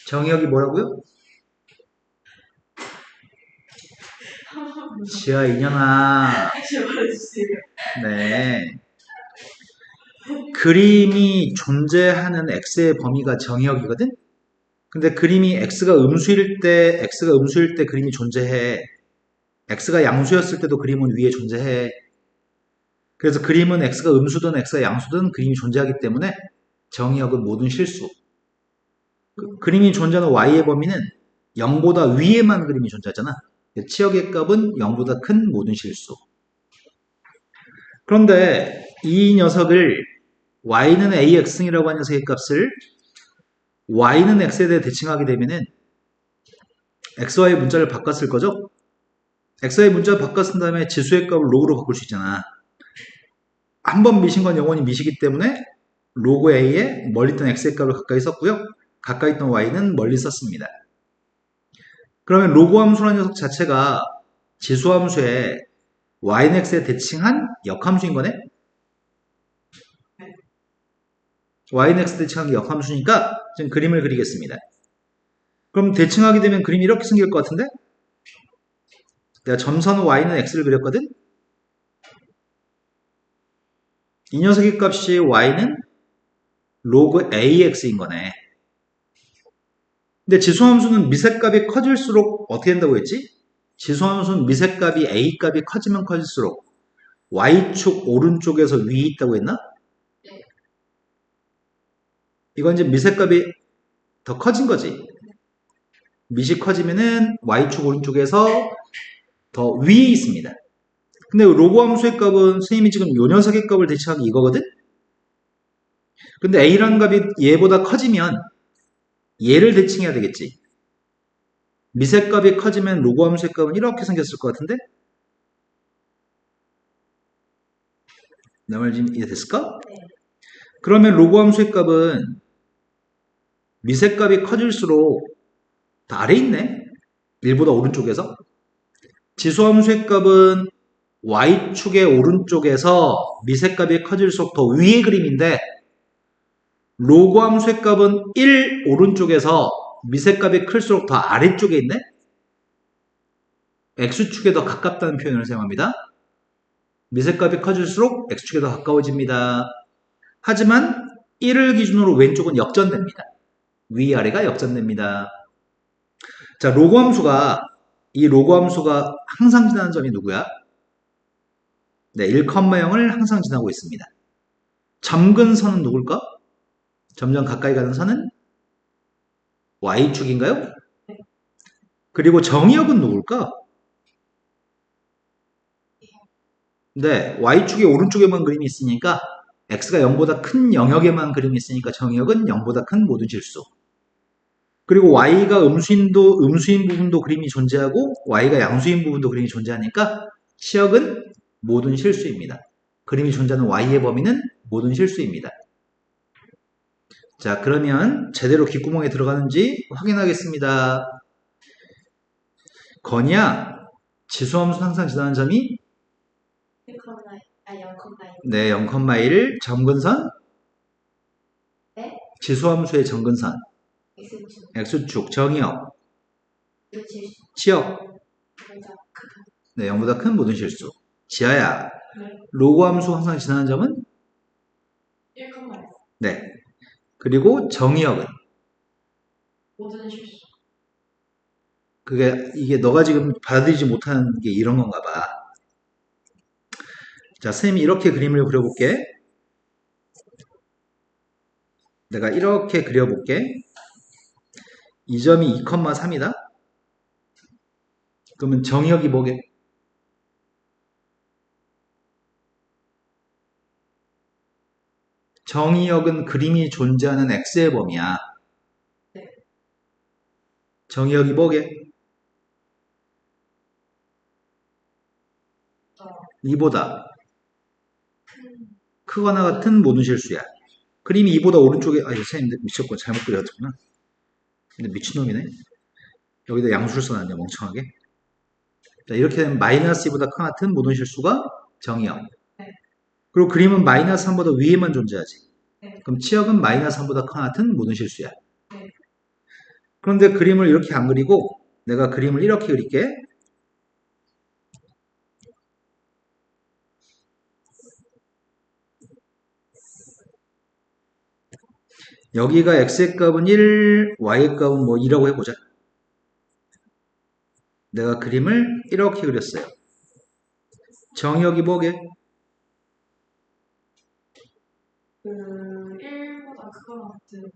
A: 정의역이 뭐라고요? 지하 이년아.
B: 다시 말해주세요.
A: 네. 그림이 존재하는 x의 범위가 정의역이거든? 근데 그림이 x가 음수일 때 그림이 존재해. x가 양수였을 때도 그림은 위에 존재해. 그래서 그림은 x가 음수든 x가 양수든 그림이 존재하기 때문에 정의역은 모든 실수. 그림이 존재하는 y의 범위는 0보다 위에만 그림이 존재하잖아. 치역의 값은 0보다 큰 모든 실수. 그런데 이 녀석을 y는 ax이라고 하는 녀석의 값을 y는 x에 대해 대칭하게 되면은 xy 문자를 바꿨을 거죠? xy 문자를 바꿨은 다음에 지수의 값을 로그로 바꿀 수 있잖아. 한 번 미신 건 영원히 미시기 때문에 로그 a에 멀리 있던 x의 값을 가까이 썼고요. 가까이 있던 y는 멀리 썼습니다. 그러면 로그 함수라는 녀석 자체가 지수 함수에 y는 x에 대칭한 역함수인 거네? y는 x 대칭한 게 역함수니까 지금 그림을 그리겠습니다. 그럼 대칭하게 되면 그림이 이렇게 생길 것 같은데? 내가 점선 y는 x를 그렸거든? 이 녀석의 값이 y는 로그 ax인 거네. 근데 지수함수는 미색값이 커질수록 어떻게 된다고 했지? 지수함수는 미색값이 a값이 커지면 커질수록 y축 오른쪽에서 위에 있다고 했나?
B: 네.
A: 이건 이제 미색값이 더 커진 거지. 밑이 커지면은 y축 오른쪽에서 더 위에 있습니다. 근데 로고 함수의 값은 선생님이 지금 요 녀석의 값을 대체하기 이거거든? 근데 a라는 값이 얘보다 커지면 얘를 대칭해야 되겠지. 밑의 값이 커지면 로고 함수의 값은 이렇게 생겼을 것 같은데? 내 말 지금 이해됐을까?
B: 네.
A: 그러면 로고 함수의 값은 밑의 값이 커질수록 더 아래 있네? 1보다 오른쪽에서. 지수함수의 값은 y축의 오른쪽에서 밑의 값이 커질수록 더 위의 그림인데 로그 함수의 값은 1 오른쪽에서 밑의 값이 클수록 더 아래쪽에 있네? x축에 더 가깝다는 표현을 사용합니다. 밑의 값이 커질수록 x축에 더 가까워집니다. 하지만 1을 기준으로 왼쪽은 역전됩니다. 위아래가 역전됩니다. 자, 로그 함수가 이 로그 함수가 항상 지나는 점이 누구야? 네, 1,0을 항상 지나고 있습니다. 점근 선은 누굴까? 점점 가까이 가는 선은 y축인가요? 그리고 정의역은 누굴까? 네, y축의 오른쪽에만 그림이 있으니까 x가 0보다 큰 영역에만 그림이 있으니까 정의역은 0보다 큰 모든 실수. 그리고 y가 음수인 부분도 그림이 존재하고 y가 양수인 부분도 그림이 존재하니까 치역은 모든 실수입니다. 그림이 존재하는 y의 범위는 모든 실수입니다. 자, 그러면 제대로 귓구멍에 들어가는지 확인하겠습니다. 건이야, 지수함수 항상 지나는 점이
B: 0,1.
A: 네, 0,1을 점근선,
B: 네?
A: 지수함수의 점근선,
B: X축.
A: x축, 정의역,
B: 그렇지.
A: 치역,
B: 그러니까
A: 네, 0보다 큰 모든 실수. 지하야,
B: 네.
A: 로고 함수 항상 지나는 점은
B: 1,1.
A: 네. 그리고 정의역은
B: 모든 실수.
A: 이게 너가 지금 받아들이지 못하는 게 이런 건가 봐. 자, 선생님이 이렇게 그림을 그려볼게. 내가 이렇게 그려볼게. 이 점이 2,3이다. 그러면 정의역이 뭐게? 정의역은 그림이 존재하는 x의 범위야.
B: 네.
A: 정의역이 뭐게?
B: 어,
A: 2보다
B: 큰.
A: 크거나 같은 모든 실수야. 그림이 2보다 오른쪽에, 선생님 미쳤고 잘못 그렸구나. 근데 미친놈이네. 여기다 양수를 써놨네, 멍청하게. 자, 이렇게 되면 마이너스 2보다 큰 같은 모든 실수가 정의역.
B: 네.
A: 그리고 그림은 마이너스 3보다 위에만 존재하지.
B: 네.
A: 그럼 치역은 마이너스 3보다 큰 같은 모든 실수야.
B: 네.
A: 그런데 그림을 이렇게 안 그리고 내가 그림을 이렇게 그릴게. 여기가 x의 값은 1, y의 값은 뭐 2라고 해보자. 내가 그림을 이렇게 그렸어요. 정의역이 뭐게?
B: 그 1보다 그거랑 같은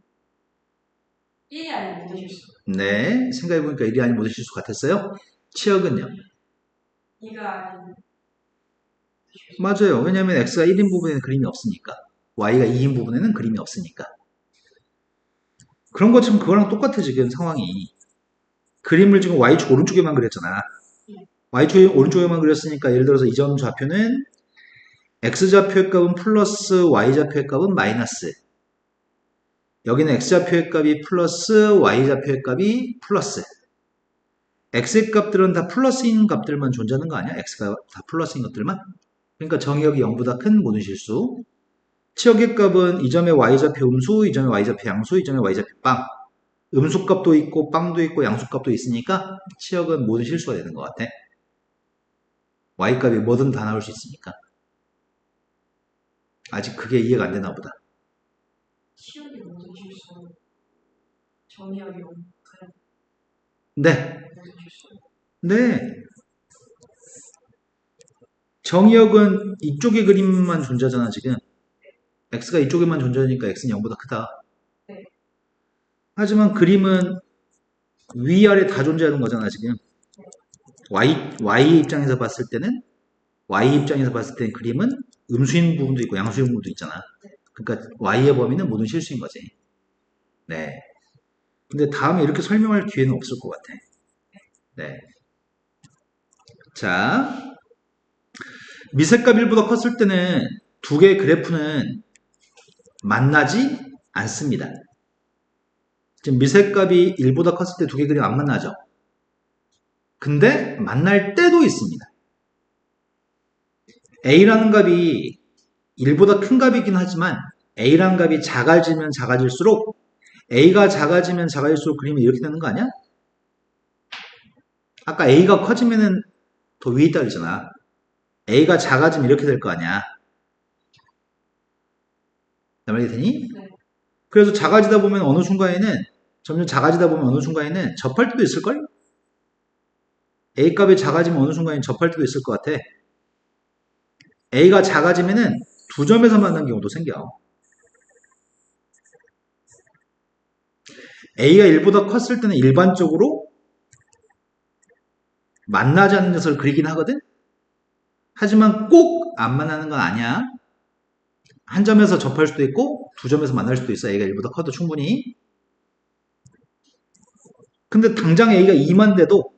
B: 1이 아닌 모든 실수.
A: 네, 생각해보니까 1이 아닌 모든 실수 같았어요. 치역은요?
B: 2가 아닌 실수.
A: 맞아요. 왜냐하면 x가 1인 부분에는 그림이 없으니까. y가 2인 부분에는 그림이 없으니까. 그런 것처럼 그거랑 똑같아 지금 상황이. 그림을 지금 y축 오른쪽에만 그렸잖아. y축 오른쪽에만 그렸으니까 예를 들어서 이 점 좌표는 x좌표의 값은 플러스 y좌표의 값은 마이너스. 여기는 x좌표의 값이 플러스 y좌표의 값이 플러스. x의 값들은 다 플러스인 값들만 존재하는 거 아니야? x가 다 플러스인 것들만? 그러니까 정의역이 0보다 큰 모든 실수. 치역의 값은 이 점의 y좌표 음수, 이 점의 y좌표 양수, 이 점의 y좌표 빵. 음수값도 있고 빵도 있고 양수값도 있으니까 치역은 모든 실수가 되는 것 같아. y값이 뭐든 다 나올 수 있으니까. 아직 그게 이해가 안 되나 보다.
B: 치역이 모든 실수. 정의역이 그냥
A: 네.
B: 모든 실수.
A: 네. 정의역은 이쪽의 그림만 존재하잖아, 지금. x가 이쪽에만 존재하니까 x는 0보다 크다.
B: 네.
A: 하지만 그림은 위아래 다 존재하는 거잖아, 지금. Y 입장에서 봤을 때는, Y 입장에서 봤을 때 그림은 음수인 부분도 있고 양수인 부분도 있잖아. 그러니까 Y의 범위는 모든 실수인 거지. 네. 근데 다음에 이렇게 설명할 기회는 없을 것 같아. 네. 자, 미색값 1보다 컸을 때는 두 개의 그래프는 만나지 않습니다. 지금 미색값이 1보다 컸을 때 두 개 그림 안 만나죠? 근데 만날 때도 있습니다. A라는 값이 1보다 큰 값이긴 하지만 A라는 값이 작아지면 작아질수록 A가 작아지면 작아질수록 그림이 이렇게 되는 거 아니야? 아까 A가 커지면은 더 위에 있다 그랬잖아. A가 작아지면 이렇게 될 거 아니야. 나 말이 되니?
B: 네.
A: 그래서 작아지다 보면 어느 순간에는 점점 작아지다 보면 어느 순간에는 접할 때도 있을걸? A 값이 작아지면 어느 순간에 접할 때도 있을 것 같아. A가 작아지면은 두 점에서 만나는 경우도 생겨. A가 1보다 컸을 때는 일반적으로 만나지 않는 녀석을 그리긴 하거든? 하지만 꼭 안 만나는 건 아니야. 한 점에서 접할 수도 있고 두 점에서 만날 수도 있어. A가 1보다 커도 충분히. 근데 당장 A가 2만 돼도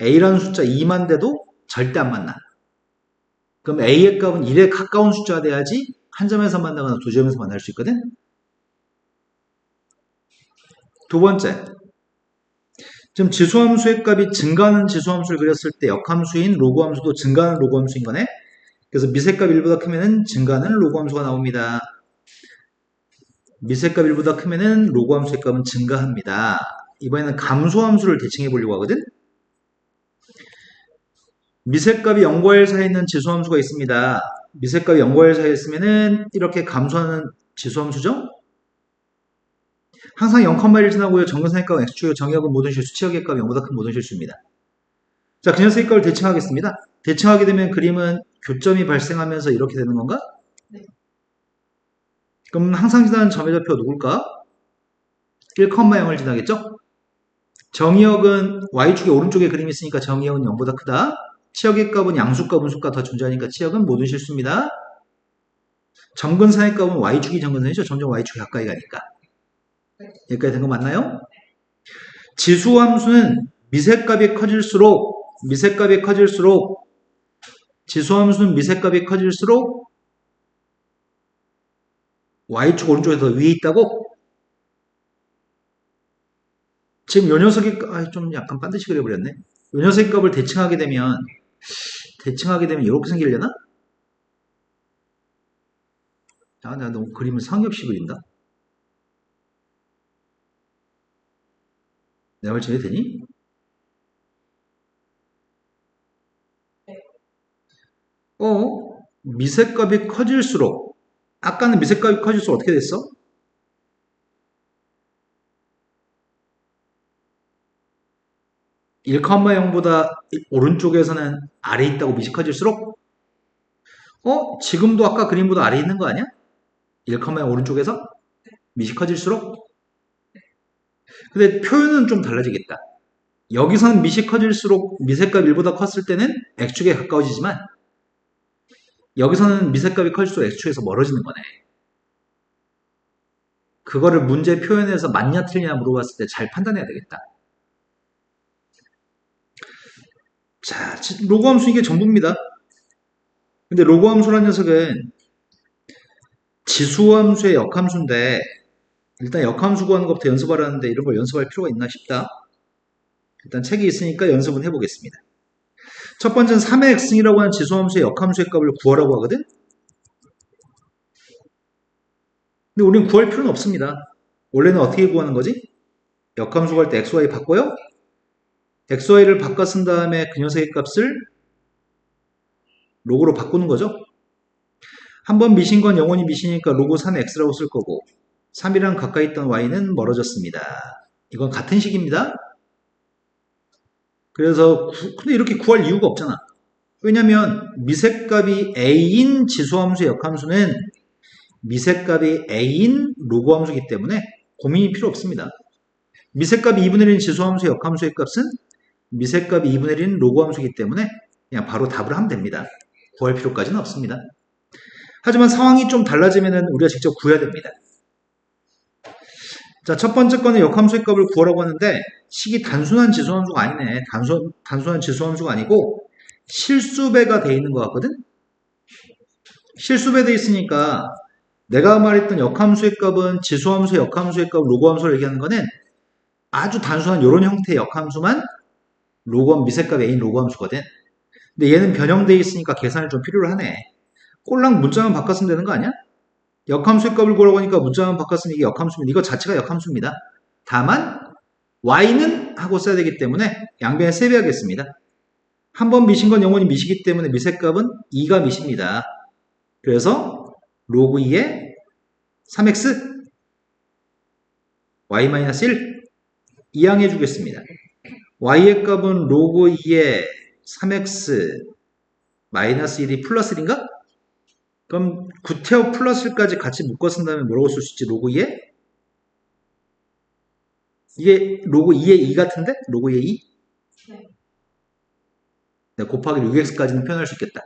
A: A라는 숫자 2만 돼도 절대 안 만나. 그럼 A의 값은 1에 가까운 숫자가 돼야지 한 점에서 만나거나 두 점에서 만날 수 있거든. 두 번째, 지금 지수함수의 값이 증가하는 지수함수를 그렸을 때 역함수인 로그함수도 증가하는 로그함수인 거네. 그래서 미색값 1보다 크면은 증가하는 로그함수가 나옵니다. 미색값 1보다 크면은 로그함수의 값은 증가합니다. 이번에는 감소함수를 대칭해 보려고 하거든. 미색값이 0과 1 사이에 있는 지수함수가 있습니다. 미색값이 0과 1 사이에 있으면은 이렇게 감소하는 지수함수죠. 항상 0,1 지나고요. 정근사의 값은 x축이고 정의역은 모든 실수, 치역의 값이 0보다 큰 모든 실수입니다. 자, 그 녀석의 값을 대칭하겠습니다. 대칭하게 되면 그림은 교점이 발생하면서 이렇게 되는 건가?
B: 네.
A: 그럼 항상 지나는 점의 좌표가 누굴까? 1,0을 지나겠죠? 정의역은 y축의 오른쪽에 그림이 있으니까 정의역은 0보다 크다. 치역의 값은 양수과 분수가 더 존재하니까 치역은 모든 실수입니다. 점근사의 값은 y축이 점근선이죠. 점점 y축이 가까이 가니까. 여기까지 된 거 맞나요? 지수함수는 미색값이 커질수록 지수함수는 미색값이 커질수록 y축 오른쪽에 더 위에 있다고? 지금 요 녀석의 좀 약간 반드시 그려버렸네. 요 녀석의 값을 대칭하게 되면 이렇게 생기려나? 아, 나 너무 그림을 상엽시 그린다. 내가 말 정해 되니? 미색값이 커질수록 아까는 미색값이 커질수록 어떻게 됐어? 1,0보다 오른쪽에서는 아래 있다고 미시 커질수록 지금도 아까 그림보다 아래 있는 거 아니야? 1,0 오른쪽에서 미시 커질수록? 근데 표현은 좀 달라지겠다. 여기서는 미시 커질수록 미색값 1보다 컸을 때는 x축에 가까워지지만 여기서는 미색값이 커질수록 x축에서 멀어지는 거네. 그거를 문제 표현해서 맞냐 틀리냐 물어봤을 때 잘 판단해야 되겠다. 자, 로그함수 이게 전부입니다. 근데 로그함수라는 녀석은 지수함수의 역함수인데 일단 역함수 구하는 것부터 연습하라는데 이런 걸 연습할 필요가 있나 싶다. 일단 책이 있으니까 연습은 해보겠습니다. 첫 번째는 3의 x승이라고 하는 지수함수의 역함수의 값을 구하라고 하거든. 근데 우리는 구할 필요는 없습니다. 원래는 어떻게 구하는 거지? 역함수 구할 때 xy 바꿔요? xy를 바꿔 쓴 다음에 그 녀석의 값을 로그로 바꾸는 거죠. 한번 미신 건 영원히 미시니까 로그 3x라고 쓸 거고 3이랑 가까이 있던 y는 멀어졌습니다. 이건 같은 식입니다. 그래서 근데 이렇게 구할 이유가 없잖아. 왜냐면 미색값이 a인 지수함수의 역함수는 미색값이 a인 로그함수이기 때문에 고민이 필요 없습니다. 미세값이 2분의 1인 지수함수의 역함수의 값은 미세값이 2분의 1인 로그함수이기 때문에 그냥 바로 답을 하면 됩니다. 구할 필요까지는 없습니다. 하지만 상황이 좀 달라지면 우리가 직접 구해야 됩니다. 자, 첫 번째 거는 역함수의 값을 구하라고 하는데 식이 단순한 지수함수가 아니네. 단순한 지수함수가 아니고 실수배가 돼 있는 것 같거든? 실수배 돼 있으니까 내가 말했던 역함수의 값은 지수함수, 역함수의 값, 로그함수를 얘기하는 거는 아주 단순한 이런 형태의 역함수만 로그함, 미세값 A인 로그함수거든. 근데 얘는 변형돼 있으니까 계산을 좀 필요로 하네. 꼴랑 문자만 바꿨으면 되는 거 아니야? 역함수의 값을 구하라고 하니까 문자만 바꿨으면 이게 역함수입니다. 이거 자체가 역함수입니다. 다만 y는 하고 써야 되기 때문에 양변에 세배하겠습니다. 한 번 미신 건 영원히 미시기 때문에 미세값은 2가 미십니다. 그래서 로그 2의 3x y-1 이항해 주겠습니다. y의 값은 로그 2의 3x 마이너스 1이 플러스 1인가? 그럼 구태여 플러스 1까지 같이 묶어 쓴다면 뭐라고 쓸 수 있지? 로그 2에? 이게 로그 2의 2 같은데? 로그 2의 2? 네, 곱하기 6x까지는 표현할 수 있겠다.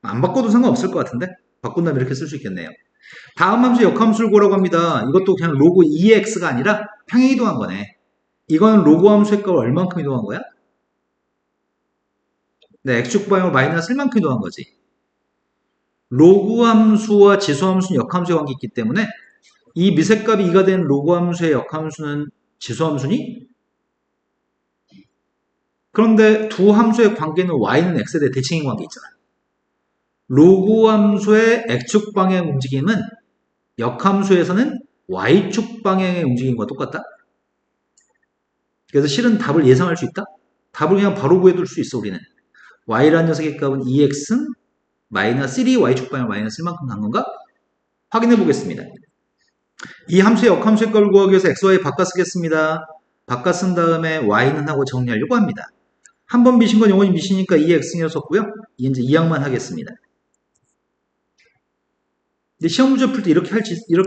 A: 안 바꿔도 상관없을 것 같은데? 바꾼다면 이렇게 쓸 수 있겠네요. 다음 함수 역함수를 구하라고 합니다. 이것도 그냥 로그 2x가 아니라 평행 이동한 거네. 이거는 로그 함수의 값을 얼만큼 이동한 거야? 네, x축 방향으로 마이너스 1만큼 이동한 거지. 로그 함수와 지수 함수는 역함수의 관계 있기 때문에 이 미세값이 2가 된 로그 함수의 역함수는 지수 함수니? 그런데 두 함수의 관계는 y는 x에 대해 대칭인 관계 있잖아. 로그 함수의 x축 방향 움직임은 역함수에서는 y축 방향의 움직임과 똑같다? 그래서 실은 답을 예상할 수 있다? 답을 그냥 바로 구해둘 수 있어, 우리는. y라는 녀석의 값은 2x는 마이너스 1이 y축 방향 마이너스 1만큼 간 건가? 확인해 보겠습니다. 이 함수의 역함수의 값을 구하기 위해서 x, y 바꿔 쓰겠습니다. 바꿔 쓴 다음에 y는 하고 정리하려고 합니다. 한 번 미신 건 영원히 미시니까 2x였었고요. 이제 2항만 하겠습니다. 근데 시험 문제 풀 때 이렇게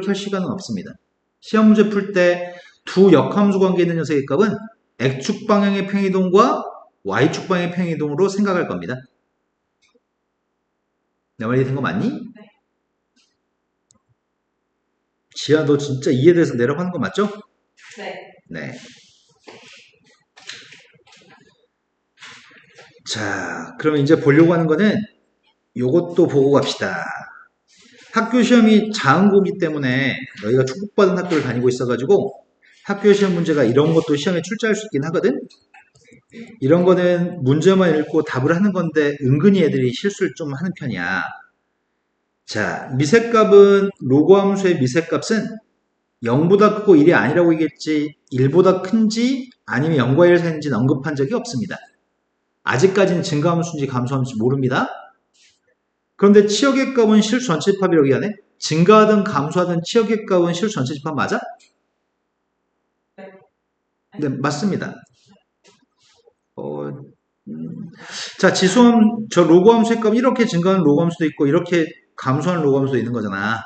A: 할 시간은 없습니다. 시험 문제 풀 때 두 역함수 관계에 있는 녀석의 값은 x축 방향의 평이동과 y축 방향의 평이동으로 생각할 겁니다. 내 말이 된 거 맞니?
B: 네.
A: 지아, 너 진짜 이에 대해서 내려가는 거 맞죠?
B: 네.
A: 네. 자, 그러면 이제 보려고 하는 거는 요것도 보고 갑시다. 학교 시험이 자은고기 때문에 너희가 축복받은 학교를 다니고 있어가지고 학교 시험 문제가 이런 것도 시험에 출제할 수 있긴 하거든? 이런 거는 문제만 읽고 답을 하는 건데 은근히 애들이 실수를 좀 하는 편이야. 자, 미세값은 로그 함수의 미세값은 0보다 크고 1이 아니라고 얘기했지 1보다 큰지 아니면 0과 1 사이인지는 언급한 적이 없습니다. 아직까지는 증가함수인지 감소함수인지 모릅니다. 그런데 치역의 값은 실수 전체 집합이라고 얘기하네? 증가하든 감소하든 치역의 값은 실수 전체 집합 맞아? 네, 맞습니다. 자, 저 로그함수의 값은 이렇게 증가하는 로그함수도 있고 이렇게 감소하는 로그함수도 있는 거잖아.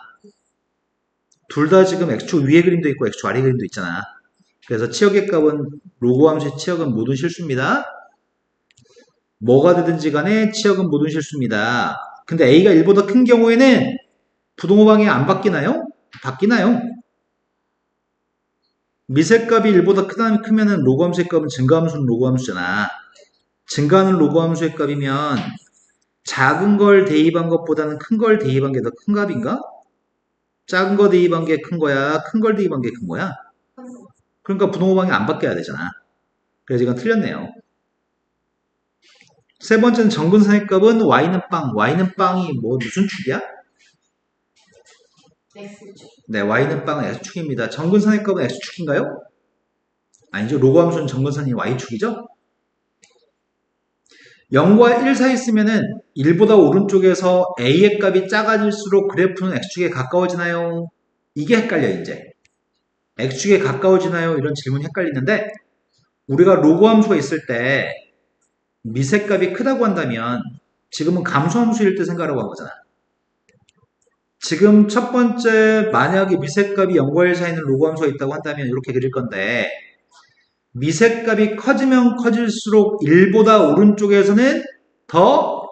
A: 둘 다 지금 x축 위에 그림도 있고 x축 아래 그림도 있잖아. 그래서 치역의 값은 로그함수의 치역은 모든 실수입니다. 뭐가 되든지 간에 치역은 모든 실수입니다. 근데 a가 1보다 큰 경우에는 부동호 방향이 안 바뀌나요? 바뀌나요? 미세값이 1보다 크면은 로그함수의 값은 증가함수는 로그함수잖아. 증가하는 로그함수의 값이면 작은 걸 대입한 것보다는 큰 걸 대입한 게 더 큰 값인가? 작은 거 대입한 게 큰 거야? 큰 걸 대입한 게 큰 거야? 그러니까 부동호 방향이 안 바뀌어야 되잖아. 그래서 이건 틀렸네요. 세 번째는 정근선의 값은 y는 빵. y는 빵이 뭐 무슨 축이야?
B: X축.
A: 네, y는 빵은 x축입니다. 정근선의 값은 x축인가요? 아니죠. 로그함수는 정근선이 y축이죠? 0과 1 사이 있으면은 1보다 오른쪽에서 a의 값이 작아질수록 그래프는 x축에 가까워지나요? 이게 헷갈려 이제. x축에 가까워지나요? 이런 질문이 헷갈리는데 우리가 로그함수가 있을 때 미세값이 크다고 한다면 지금은 감소함수일 때 생각하라고 한 거잖아. 지금 첫 번째 만약에 미세값이 0과 1 사이는 로그함수가 있다고 한다면 이렇게 그릴 건데 미색값이 커지면 커질수록 1보다 오른쪽에서는 더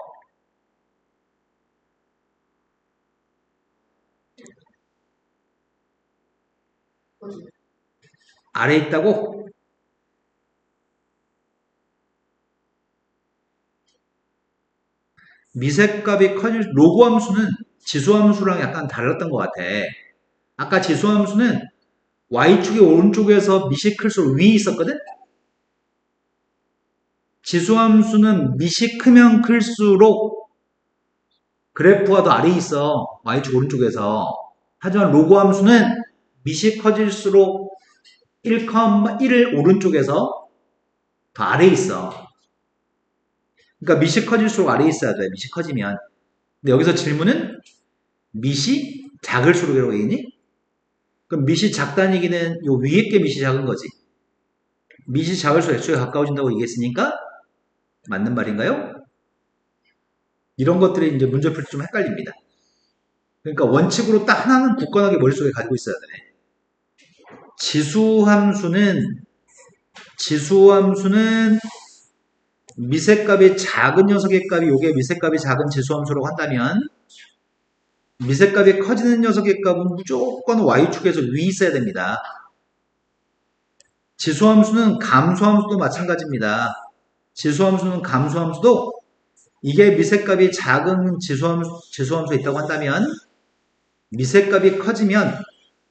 A: 아래에 있다고? 미색값이 로그 함수는 지수 함수랑 약간 달랐던 것 같아. 아까 지수 함수는 y축의 오른쪽에서 미시 클수록 위에 있었거든? 지수 함수는 미시 크면 클수록 그래프가 더 아래에 있어. y축 오른쪽에서. 하지만 로그 함수는 미시 커질수록 1을 오른쪽에서 더 아래에 있어. 그러니까 미시 커질수록 아래에 있어야 돼. 미시 커지면. 근데 여기서 질문은 미시 작을수록이라고 되겠니? 그럼 미시 작다는 얘기는 요 위에 게 미시 작은 거지. 미시 작을수록 x에 가까워진다고 얘기했으니까 맞는 말인가요? 이런 것들이 이제 문제 풀 때 좀 헷갈립니다. 그러니까 원칙으로 딱 하나는 굳건하게 머릿속에 가지고 있어야 되네. 지수함수는 미색값이 작은 녀석의 값이 요게 미색값이 작은 지수함수라고 한다면 미색값이 커지는 녀석의 값은 무조건 y축에서 위에 있어야 됩니다. 지수함수는 감소함수도 마찬가지입니다. 지수함수는 감소함수도 이게 미색값이 작은 지수함수가 있다고 한다면 미색값이 커지면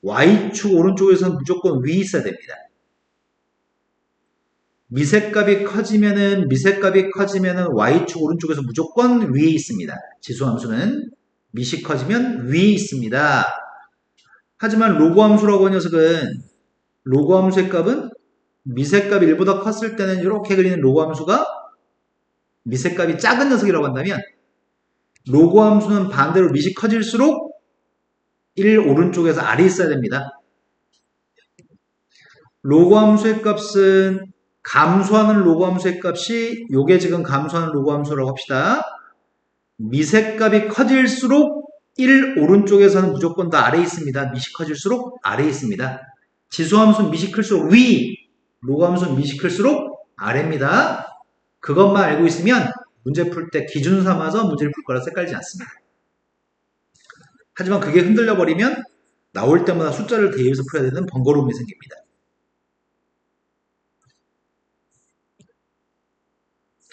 A: y축 오른쪽에서는 무조건 위에 있어야 됩니다. 미색값이 커지면은 y축 오른쪽에서 무조건 위에 있습니다. 지수함수는 미시 커지면 위에 있습니다. 하지만 로그함수라고 하는 녀석은 로그함수의 값은 미색값이 1보다 컸을 때는 이렇게 그리는 로그함수가 미색값이 작은 녀석이라고 한다면 로그함수는 반대로 미시 커질수록 1 오른쪽에서 아래에 있어야 됩니다. 로그함수의 값은 감소하는 로그함수의 값이 요게 지금 감소하는 로그함수라고 합시다. 미색값이 커질수록 1 오른쪽에서는 무조건 더 아래에 있습니다. 미시 커질수록 아래에 있습니다. 지수함수는 미시 클수록 위, 로그함수는 미시 클수록 아래입니다. 그것만 알고 있으면 문제 풀 때 기준 삼아서 문제를 풀 거라서 헷갈리지 않습니다. 하지만 그게 흔들려 버리면 나올 때마다 숫자를 대입해서 풀어야 되는 번거로움이 생깁니다.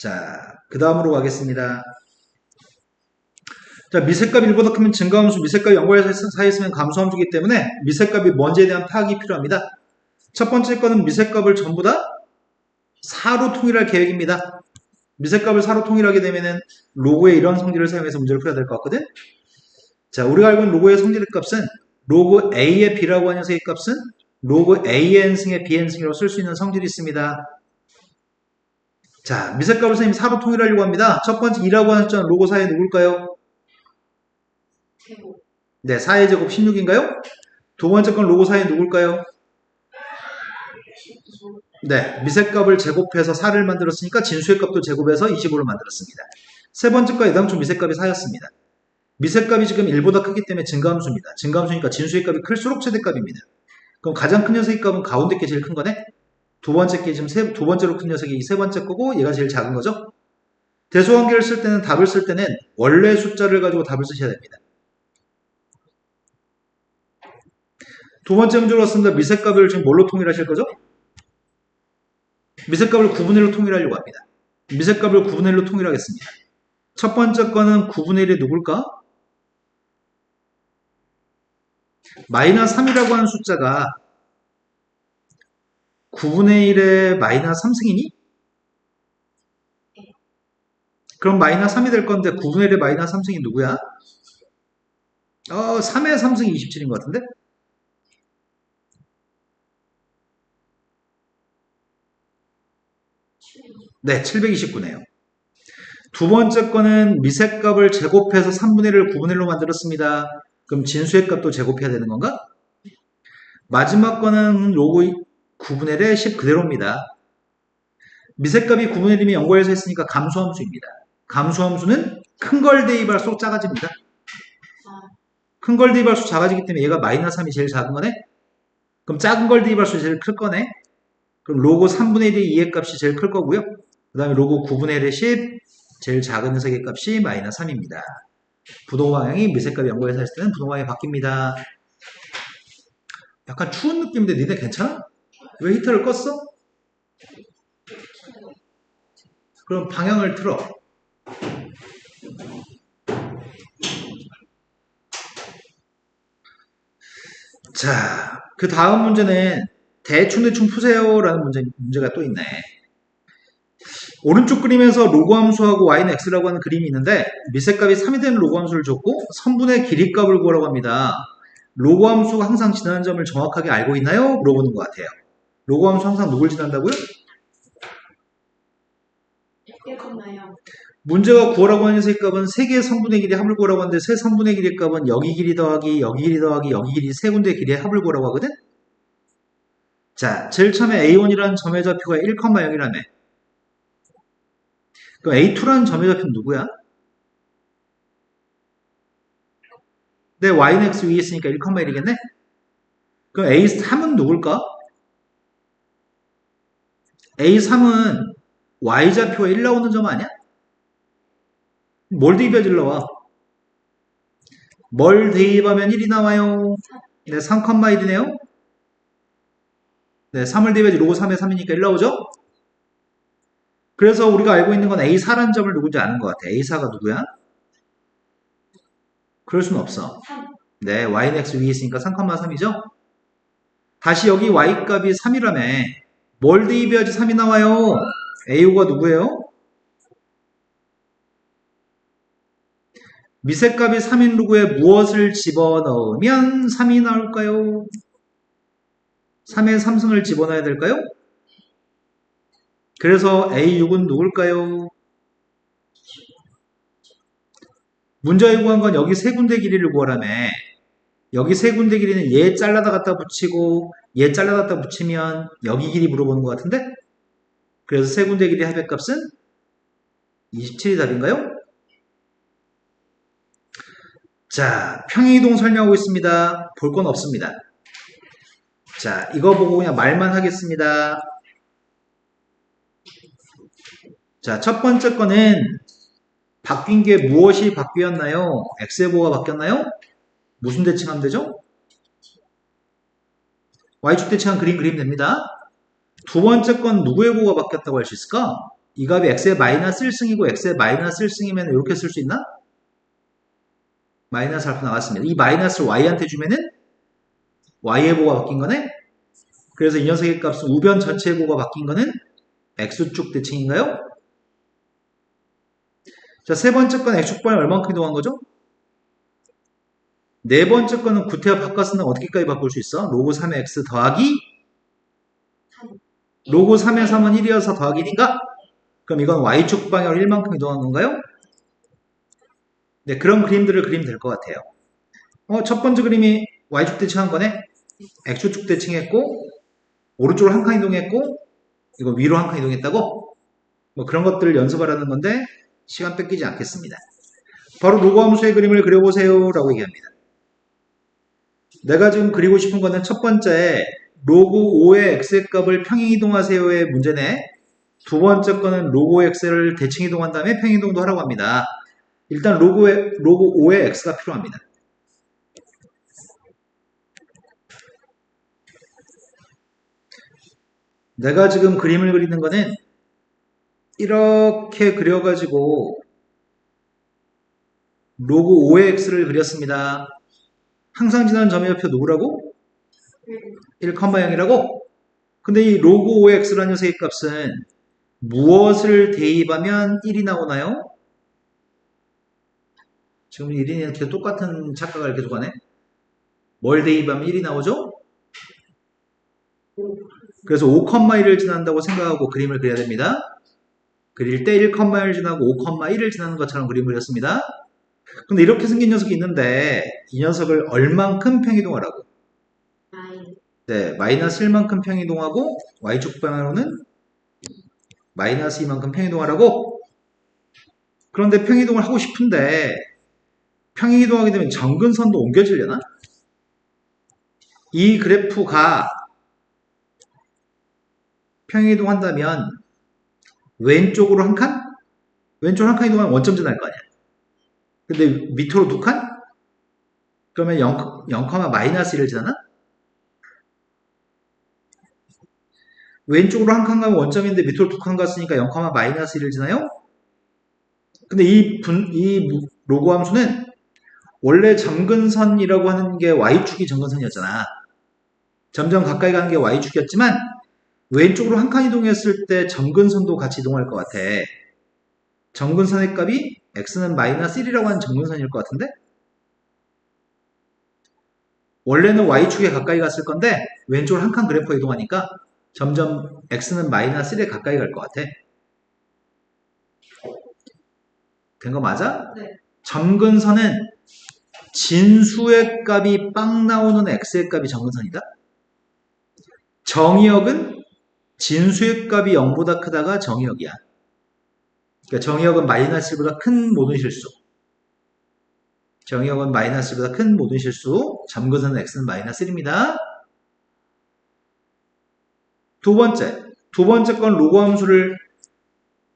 A: 자, 그 다음으로 가겠습니다. 자, 미색값이 1보다 크면 증가함수, 미색값이 0과 사이에 있으면 감소함수이기 때문에 미색값이 뭔지에 대한 파악이 필요합니다. 첫 번째 거는 미색값을 전부 다 4로 통일할 계획입니다. 미색값을 4로 통일하게 되면은 로그의 이런 성질을 사용해서 문제를 풀어야 될 것 같거든? 자, 우리가 알고 있는 로그의 성질의 값은 로그 A의 B라고 하는 녀석의 값은 로그 A의 n승의 Bn승이라고 쓸 수 있는 성질이 있습니다. 자, 미색값을 선생님이 4로 통일하려고 합니다. 첫 번째 2라고 하는 숫자는 로그 4의 누굴까요?
B: 제곱.
A: 네, 4의 제곱 16인가요? 두 번째 건 로그 4의 누굴까요? 네, 미색값을 제곱해서 4를 만들었으니까 진수의 값도 제곱해서 25를 만들었습니다. 세 번째 거 애당초 미색값이 4였습니다. 미색값이 지금 1보다 크기 때문에 증가함수입니다. 증가함수니까 진수의 값이 클수록 최대값입니다. 그럼 가장 큰 녀석의 값은 가운데 게 제일 큰 거네? 두 번째 게 지금 두 번째로 큰 녀석이 이 세 번째 거고 얘가 제일 작은 거죠? 대소관계를 쓸 때는 답을 쓸 때는 원래 숫자를 가지고 답을 쓰셔야 됩니다. 두 번째 문제로 왔습니다. 미색값을 지금 뭘로 통일하실 거죠? 미색값을 9분의 1로 통일하려고 합니다. 미색값을 9분의 1로 통일하겠습니다. 첫 번째 거는 9분의 1이 누굴까? 마이너스 3이라고 하는 숫자가 9분의 1의 마이너스 3승이니? 그럼 마이너스 3이 될 건데 9분의 1의 마이너스 3승이 누구야? 3의 3승이 27인 것 같은데? 네, 729네요. 두 번째 거는 미색값을 제곱해서 3분의 1을 9분의 1로 만들었습니다. 그럼 진수의 값도 제곱해야 되는 건가? 마지막 거는 로그 9분의 1의 10 그대로입니다. 미색값이 9분의 1이면 0과에서 했으니까 감소함수입니다. 감소함수는 큰 걸 대입할수록 작아집니다. 큰 걸 대입할수록 작아지기 때문에 얘가 마이너스 3이 제일 작은 거네? 그럼 작은 걸 대입할수록 제일 클 거네? 그럼 로고 3분의 1의 2의 값이 제일 클 거고요. 그 다음에 로고 9분의 1의 10, 제일 작은 녀석의 값이 마이너스 3입니다. 부동 방향이 미색값 연구에서 했을 때는 부동 방향이 바뀝니다. 약간 추운 느낌인데 니네 괜찮아? 왜 히터를 껐어? 그럼 방향을 틀어. 자, 그 다음 문제는 대충 푸세요라는 문제가 또 있네. 오른쪽 그림에서 로그 함수하고 y는 x라고 하는 그림이 있는데 미색값이 3이 되는 로그 함수를 줬고 선분의 길이값을 구하라고 합니다. 로그 함수가 항상 지나는 점을 정확하게 알고 있나요? 물어보는 것 같아요. 로그 함수 항상 누굴 지난다고요?
B: 1,0.
A: 문제가 구하라고 하는 녀석의 값은 3개의 선분의 길이 합을 구하라고 하는데 세 선분의 길이의 값은 여기 길이 더하기 여기 길이 더하기 여기 길이 세 군데 길이의 합을 구하라고 하거든? 자, 제일 처음에 A1이라는 점의 좌표가 1,0이라며. 그럼 A2라는 점의 좌표는 누구야? 내 y는 x 위에 있으니까 1,1이겠네? 그럼 A3은 누굴까? A3은 y좌표가 1 나오는 점 아니야? 뭘 대입해야 나와? 뭘 대입하면 1이 나와요? 네, 3,1이네요? 네, 3을 대입해야지 로고 3에 3이니까 1 나오죠? 그래서 우리가 알고 있는 건 A4라는 점을 누군지 아는 것 같아. A4가 누구야? 그럴 수는 없어.
B: 3.
A: 네, y는 x 위에 있으니까 3,3이죠? 다시 여기 y값이 3이라며. 뭘 대입해야지 3이 나와요? A5가 누구예요? 미색값이 3인 로그에 무엇을 집어넣으면 3이 나올까요? 3의 3승을 집어넣어야 될까요? 그래서 A6은 누굴까요? 문제에 구한 건 여기 세 군데 길이를 구하라며. 여기 세 군데 길이는 얘 잘라다 갖다 붙이고 얘 잘라다 갖다 붙이면 여기 길이 물어보는 것 같은데? 그래서 세 군데 길이 합의값은 27이 답인가요? 자, 평행이동 설명하고 있습니다. 볼 건 없습니다. 자, 이거 보고 그냥 말만 하겠습니다. 자, 첫 번째 거는 바뀐 게 무엇이 바뀌었나요? x의 보가 바뀌었나요? 무슨 대칭하면 되죠? y축 대칭한 그림 그리면 됩니다. 두 번째 건 누구의 보가 바뀌었다고 할 수 있을까? 이 값이 x의 마이너스 1승이고 x의 마이너스 1승이면 이렇게 쓸 수 있나? 마이너스 알파 나왔습니다. 이 마이너스를 y한테 주면은 y의 보가 바뀐 거네? 그래서 이 녀석의 값은 우변 전체의 보가 바뀐 거는 x축 대칭인가요? 자, 세 번째 건 x축방을 얼만큼 이동한 거죠? 네 번째 거는 구태와 바깥은 어떻게까지 바꿀 수 있어? 로그 3의 x 더하기
B: 3.
A: 로그 3의 3은 1이어서 더하기 1인가? 그럼 이건 y축 방향으로 1만큼 이동한 건가요? 네, 그런 그림들을 그리면 될 것 같아요. 첫 번째 그림이 y축 대칭한 거네? x축 대칭했고 오른쪽으로 한 칸 이동했고 이거 위로 한 칸 이동했다고? 뭐 그런 것들을 연습하라는 건데 시간 뺏기지 않겠습니다. 바로 로그 함수의 그림을 그려보세요 라고 얘기합니다. 내가 지금 그리고 싶은 거는 첫 번째 로그 5의 x의 값을 평행이동하세요의 문제네. 두 번째 거는 로그 x를 대칭이동한 다음에 평행이동도 하라고 합니다. 일단 로그 5의 x가 필요합니다. 내가 지금 그림을 그리는 거는 이렇게 그려가지고 로그 5의 x를 그렸습니다. 항상 지나는 점의 좌표 누구라고? 1,0이라고? 근데 이 로그 5의 x라는 녀석의 값은 무엇을 대입하면 1이 나오나요? 지금 1이 이렇게 똑같은 착각을 계속 하네. 뭘 대입하면 1이 나오죠? 그래서 5,1을 지난다고 생각하고 그림을 그려야 됩니다. 그릴 때 1,1을 지나고 5,1을 지나는 것처럼 그림을 그렸습니다. 근데 이렇게 생긴 녀석이 있는데 이 녀석을 얼만큼 평이동하라고? 네, 마이너스 1만큼 평이동하고 y축 방향으로는 마이너스 2만큼 평이동하라고? 그런데 평이동을 하고 싶은데 평이동하게 되면 정근선도 옮겨지려나? 이 그래프가 평행이동 한다면 왼쪽으로 한 칸? 왼쪽으로 한 칸 이동하면 원점 지날 거 아니야. 근데 밑으로 두 칸? 그러면 0, 마이너스 1을 지나나? 왼쪽으로 한 칸 가면 원점인데 밑으로 두 칸 갔으니까 0, 마이너스 1을 지나요? 근데 이 로그 함수는 원래 점근선이라고 하는 게 y축이 점근선이었잖아. 점점 가까이 가는 게 y축이었지만 왼쪽으로 한 칸 이동했을 때 점근선도 같이 이동할 것 같아. 점근선의 값이 x는 마이너스 1이라고 하는 점근선일 것 같은데? 원래는 y축에 가까이 갔을 건데 왼쪽으로 한 칸 그래프가 이동하니까 점점 x는 마이너스 1에 가까이 갈 것 같아. 된 거 맞아?
B: 네.
A: 점근선은 진수의 값이 빵 나오는 x의 값이 점근선이다. 정의역은 진수의 값이 0보다 크다가 정의역이야. 그러니까 정의역은 마이너스 1보다 큰 모든 실수. 정의역은 마이너스 1보다 큰 모든 실수. 점근선은 x는 마이너스 1입니다. 두 번째 건 로그 함수를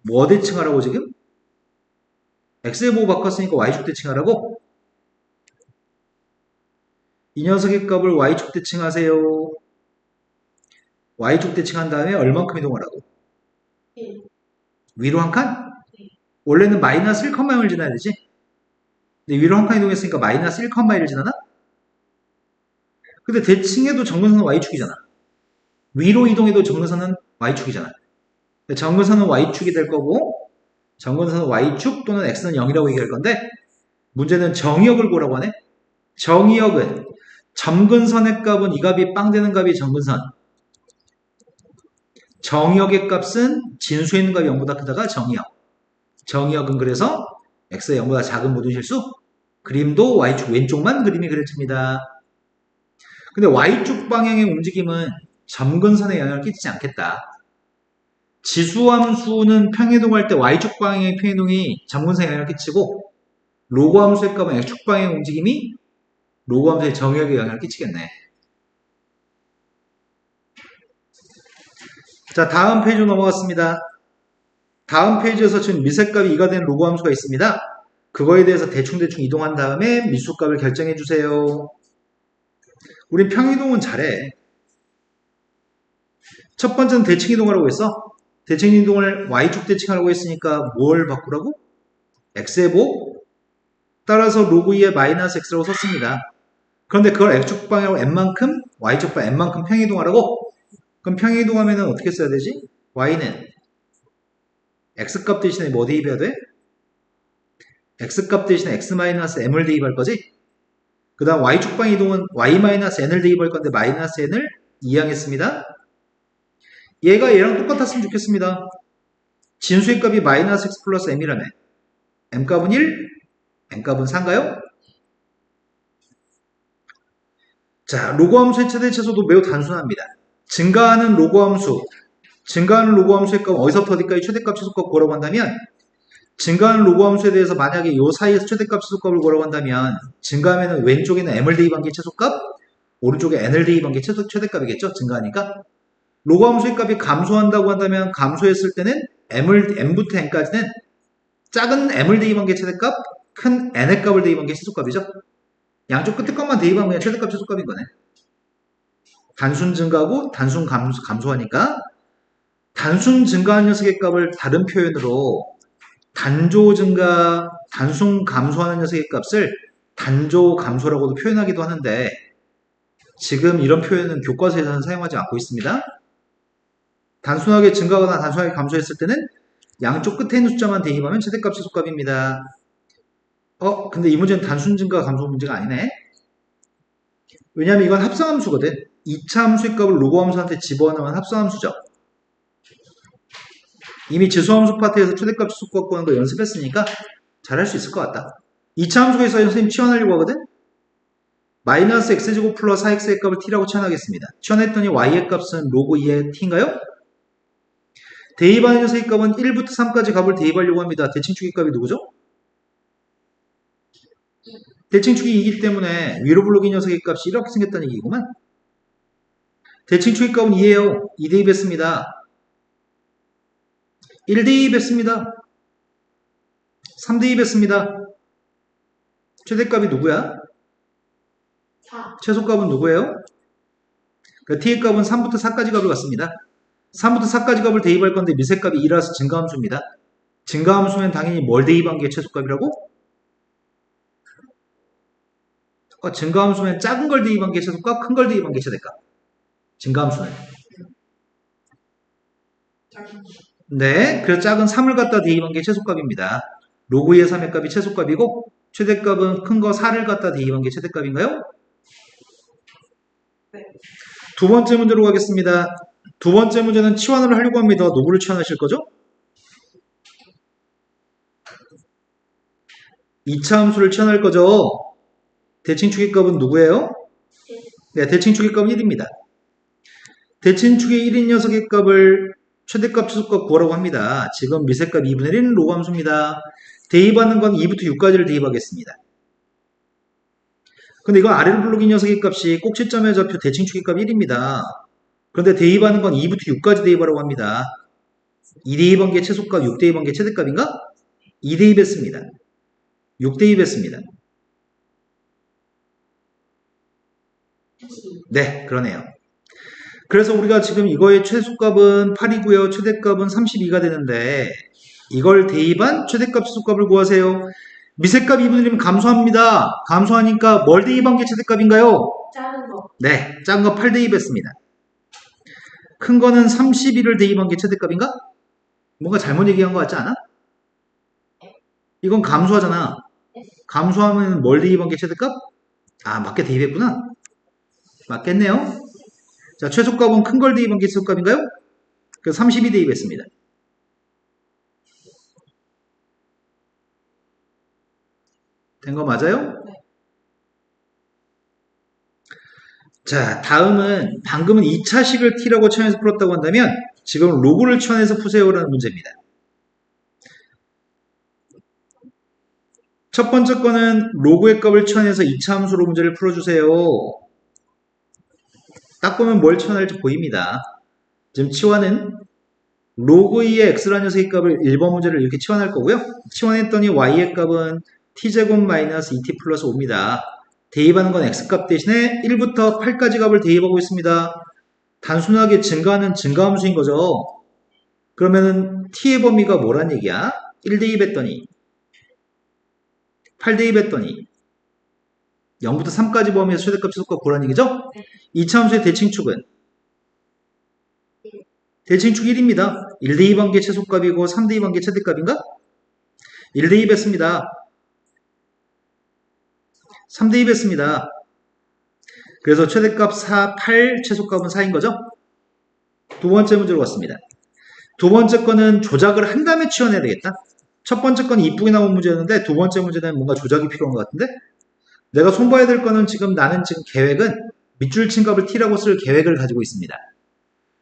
A: 뭐 대칭하라고 지금? x의 보고 바꿨으니까 y축 대칭하라고? 이 녀석의 값을 y축 대칭하세요. y축 대칭한 다음에 얼만큼 이동하라고?
B: 1.
A: 위로 한 칸?
B: 네.
A: 원래는 마이너스 1,1을 지나야 되지? 근데 위로 한 칸 이동했으니까 마이너스 1,1을 지나나? 근데 대칭해도 정근선은 y축이잖아. 위로 이동해도 정근선은 y축이잖아. 정근선은 y축이 될 거고 정근선은 y축 또는 x는 0이라고 얘기할 건데 문제는 정의역을 보라고 하네. 정의역은 점근선의 값은 이 값이 빵 되는 값이 정근선. 정의역의 값은 진수에 있는 값이 0보다 크다가 정의역. 정의역은 그래서 x의 0보다 작은 모든 실수. 그림도 y축 왼쪽만 그림이 그려집니다. 근데 y축 방향의 움직임은 점근선에 영향을 끼치지 않겠다. 지수함수는 평행이동할 때 y축 방향의 평행이동이 점근선에 영향을 끼치고 로그 함수의 값은 x축 방향의 움직임이 로그 함수의 정의역에 영향을 끼치겠네. 자, 다음 페이지로 넘어갔습니다. 다음 페이지에서 지금 미세값이 2가 된 로그 함수가 있습니다. 그거에 대해서 대충 이동한 다음에 미수값을 결정해 주세요. 우린 평이동은 잘해. 첫 번째는 대칭 이동하라고 했어. 대칭 이동을 y축 대칭하라고 했으니까 뭘 바꾸라고? x의 보 따라서 로그 2의 마이너스 x라고 썼습니다. 그런데 그걸 x축 방향으로 n만큼 y축 방향 n만큼 평이동하라고? 그럼 평이동하면 어떻게 써야 되지? y는 x값 대신에 뭐 대입해야 돼? x값 대신에 x-m을 대입할 거지? 그 다음 y축 방향 이동은 y-n을 대입할 건데 마이너스 n을 이항했습니다. 얘가 얘랑 똑같았으면 좋겠습니다. 진수의 값이 마이너스 x 플러스 m이라며 m값은 1, n값은 4인가요? 자, 로그 함수의 최대 최소도 매우 단순합니다. 증가하는 로그 함수의 값은 어디서부터 어디까지 최대값 최소값 구하라고 한다면 증가하는 로그 함수에 대해서 만약에 이 사이에서 최대값 최소값을 구하라고 한다면 증가하면 왼쪽에는 m을 대입한 게 최소값, 오른쪽에 n을 대입한 게 최대값이겠죠? 증가하니까. 로그 함수의 값이 감소한다고 한다면 감소했을 때는 m부터 n까지는 작은 m을 대입한 게 최대값, 큰 n의 값을 대입한 게 최소값이죠. 양쪽 끝에 값만 대입하면 그냥 최대값 최소값인 거네. 단순 증가하고 단순 감소하니까 단순 증가한 녀석의 값을 다른 표현으로 단조 증가, 단순 감소하는 녀석의 값을 단조 감소라고도 표현하기도 하는데 지금 이런 표현은 교과서에서는 사용하지 않고 있습니다. 단순하게 증가하거나 단순하게 감소했을 때는 양쪽 끝에 있는 숫자만 대입하면 최대값 최소값입니다. 근데 이 문제는 단순 증가 감소 문제가 아니네. 왜냐하면 이건 합성함수거든. 2차 함수의 값을 로그 함수한테 집어넣으면 합성함수죠. 이미 지수함수 파트에서 최대값 최소값 구하는 거 연습했으니까 잘할 수 있을 것 같다. 2차 함수에서 선생님 치환하려고 하거든. 마이너스 x제곱 플러스 4x의 값을 t라고 치환하겠습니다. 치환했더니 y의 값은 로그 2의 t인가요? 대입하는 녀석의 값은 1부터 3까지 값을 대입하려고 합니다. 대칭축의 값이 누구죠? 대칭축이 2이기 때문에 위로 블록인 녀석의 값이 이렇게 생겼다는 얘기구만. 대칭축의 값은 2예요. 2 대입했습니다. 1대2배 씁니다. 3대2배 씁니다. 최대값이 누구야?
B: 4.
A: 최소값은 누구예요? 그러니까 t의 값은 3부터 4까지 값을 갖습니다. 3부터 4까지 값을 대입할 건데 미세값이 2라서 증가함수입니다. 증가함수면 당연히 뭘 대입한 게 최소값이라고? 증가함수면 작은 걸 대입한 게 최소값, 큰 걸 대입한 게 최대값. 증가함수는.
B: 작은
A: 네, 그래서 작은 3을 갖다 대입한 게 최소값입니다. 로그 2의 3의 값이 최소값이고 최대값은 큰 거 4를 갖다 대입한 게 최대값인가요?
B: 네.
A: 두 번째 문제로 가겠습니다. 두 번째 문제는 치환을 하려고 합니다. 누구를 치환하실 거죠? 2차 함수를 치환할 거죠. 대칭축의 값은 누구예요? 네, 대칭축의 값은 1입니다. 대칭축의 1인 녀석의 값을 최대값, 최소값 구하라고 합니다. 지금 미세값 2분의 1 로그 함수입니다. 대입하는 건 2부터 6까지를 대입하겠습니다. 근데 이건 아래로 블록인 녀석의 값이 꼭지점의 좌표 대칭축의 값 1입니다. 그런데 대입하는 건 2부터 6까지 대입하라고 합니다. 2 대입한 게 최소값, 6 대입한 게 최대값인가? 2 대입했습니다. 6 대입했습니다. 네, 그러네요. 그래서 우리가 지금 이거의 최소값은 8이고요. 최대값은 32가 되는데 이걸 대입한 최대값, 최소값을 구하세요. 미세값 2분의 1이면 감소합니다. 감소하니까 뭘 대입한 게 최대값인가요?
B: 작은 거.
A: 네, 작은 거 8 대입했습니다. 큰 거는 32를 대입한 게 최대값인가? 뭔가 잘못 얘기한 것 같지 않아? 이건 감소하잖아. 감소하면 뭘 대입한 게 최대값? 아, 맞게 대입했구나. 맞겠네요. 자, 최소값은 큰 걸 대입한 게 최소값인가요? 그래서 32 대입했습니다. 된 거 맞아요?
B: 네.
A: 자, 다음은 방금은 2차식을 t라고 치환해서 풀었다고 한다면 지금 로그를 치환해서 푸세요라는 문제입니다. 첫 번째 거는 로그의 값을 치환해서 2차 함수로 문제를 풀어주세요. 딱 보면 뭘 치환할지 보입니다. 지금 치환은 로그 2의 x라는 녀석의 값을 1번 문제를 이렇게 치환할 거고요. 치환했더니 y의 값은 t제곱 마이너스 2t 플러스 5입니다. 대입하는 건 x값 대신에 1부터 8까지 값을 대입하고 있습니다. 단순하게 증가하는 증가함수인 거죠. 그러면은 t의 범위가 뭐란 얘기야? 1 대입했더니 8 대입했더니 0부터 3까지 범위에서 최대값, 최소값 구하라는 얘기죠?
B: 네.
A: 2차 함수의 대칭축은 대칭축 1입니다. 1 대입한 게 최소값이고 3 대입한 게 최대값인가? 1 대입했습니다. 3 대입했습니다. 그래서 최대값 4, 8, 최소값은 4인 거죠? 두 번째 문제로 왔습니다. 두 번째 거는 조작을 한 다음에 치환해야 되겠다. 첫 번째 건 이쁘게 나온 문제였는데 두 번째 문제는 뭔가 조작이 필요한 것 같은데 내가 손봐야 될 거는 지금 나는 지금 계획은 밑줄 친 값을 t라고 쓸 계획을 가지고 있습니다.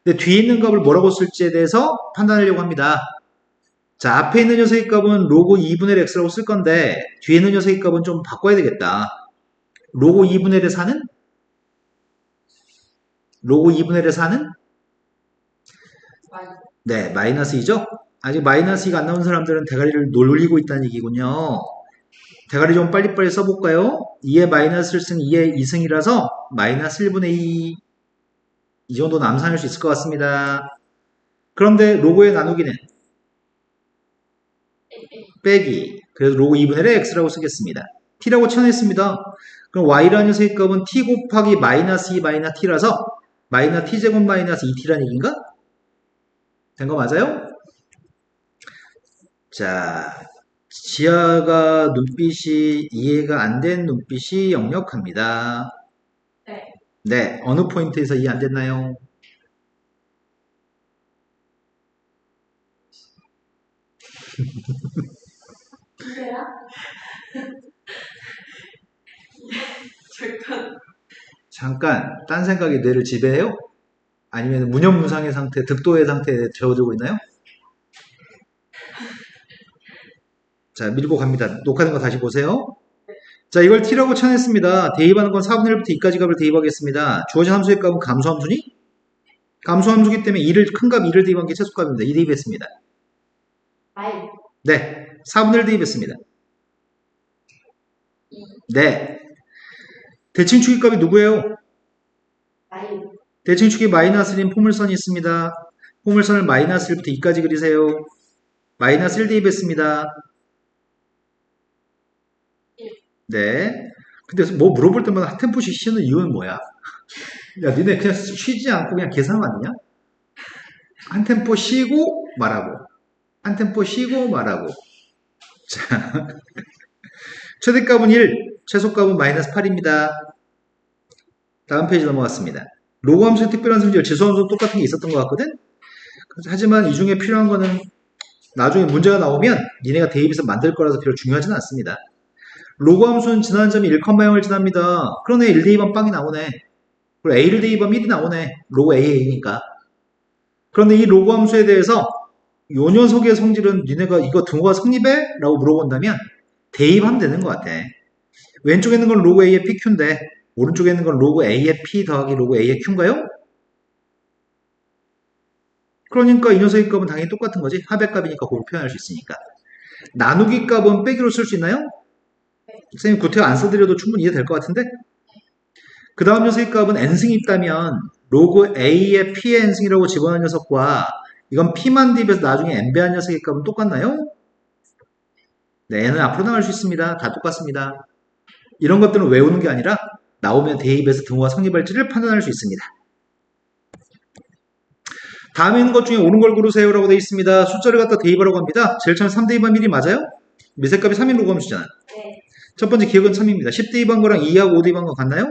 A: 근데 뒤에 있는 값을 뭐라고 쓸지에 대해서 판단하려고 합니다. 자, 앞에 있는 녀석의 값은 로그 2분의 1 x라고 쓸 건데 뒤에 있는 녀석의 값은 좀 바꿔야 되겠다. 로그 2분의 1의 4는? 로그 2분의 1의 4는? 네, 마이너스 2죠? 아직 마이너스 2가 안 나온 사람들은 대가리를 놀리고 있다는 얘기군요. 대가리 좀 빨리빨리 써볼까요? 2의 마이너스 1승, 2의 2승이라서 마이너스 1분의 2. 이 정도는 암산할 수 있을 것 같습니다. 그런데 로그의 나누기는? 빼기. 그래서 로그 2분의 1의 x라고 쓰겠습니다. t라고 치환했습니다. 그럼 y라는 녀석의 값은 t 곱하기 마이너스 2 마이너스 t라서 마이너스 t제곱 마이너스 2t라는 얘기인가? 된 거 맞아요? 자, 지아가 눈빛이 이해가 안 된 눈빛이 역력합니다.
B: 네.
A: 네, 어느 포인트에서 이해 안 됐나요?
B: 이래야?
A: 잠깐, 딴 생각이 뇌를 지배해요? 아니면 무념무상의 상태, 득도의 상태에 접어들고 있나요? 자, 밀고 갑니다. 녹화된 거 다시 보세요. 자, 이걸 t라고 쳐냈습니다. 대입하는 건 4분의 1부터 2까지 값을 대입하겠습니다. 주어진 함수의 값은 감소함수니? 감소함수기 때문에 큰 값 2를 대입한 게 최소값입니다. 2 대입했습니다.
B: 마일.
A: 네. 4분의 1 대입했습니다.
B: 2.
A: 네. 대칭축의 값이 누구예요?
B: 마일.
A: 대칭축이 마이너스 1인 포물선이 있습니다. 포물선을 마이너스 1부터 2까지 그리세요. 마이너스 1 대입했습니다.
B: 1.
A: 네. 근데 뭐 물어볼 때마다 한 템포씩 쉬는 이유는 뭐야? 야, 니네 그냥 쉬지 않고 그냥 계산하면 안 되냐? 한 템포 쉬고 말하고, 한 템포 쉬고 말하고. 자, 최대값은 1, 최소값은 마이너스 8입니다. 다음 페이지 넘어갔습니다. 로그 함수의 특별한 성질, 지수함수도 똑같은 게 있었던 것 같거든? 하지만 이 중에 필요한 거는 나중에 문제가 나오면 니네가 대입해서 만들 거라서 별로 중요하지는 않습니다. 로그 함수는 지나는 점이 1,0을 지납니다. 그러네, 1 대입하면 빵이 나오네. 그리고 A를 대입하면 1이 나오네. 로그 AA니까. 그런데 이 로그 함수에 대해서 요 녀석의 성질은 니네가 이거 등호가 성립해? 라고 물어본다면 대입하면 되는 것 같아. 왼쪽에 있는 건 로그 A의 PQ인데 오른쪽에 있는 건 로그 A의 P 더하기 로그 A의 Q인가요? 그러니까 이 녀석의 값은 당연히 똑같은 거지. 합의값이니까 그걸 표현할 수 있으니까. 나누기 값은 빼기로 쓸 수 있나요? 선생님 구태여 안 써드려도 충분히 이해될 것 같은데? 그 다음 녀석의 값은 n승이 있다면 로그 A의 P의 n승이라고 집어넣은 녀석과 이건 P만 대입해서 나중에 n배한 녀석의 값은 똑같나요? 네, n은 앞으로 나갈 수 있습니다. 다 똑같습니다. 이런 것들은 외우는 게 아니라 나오면 대입해서 등호가 성립할지를 판단할 수 있습니다. 다음에 있는 것 중에 옳은 걸 고르세요라고 되어 있습니다. 숫자를 갖다 대입하라고 합니다. 제일 처음에 3 대입하면 1이 맞아요? 미세값이 3인 로그 함수잖아.
B: 네.
A: 첫 번째 기억은 3입니다. 10 대입한 거랑 2하고 5 대입한 거 같나요?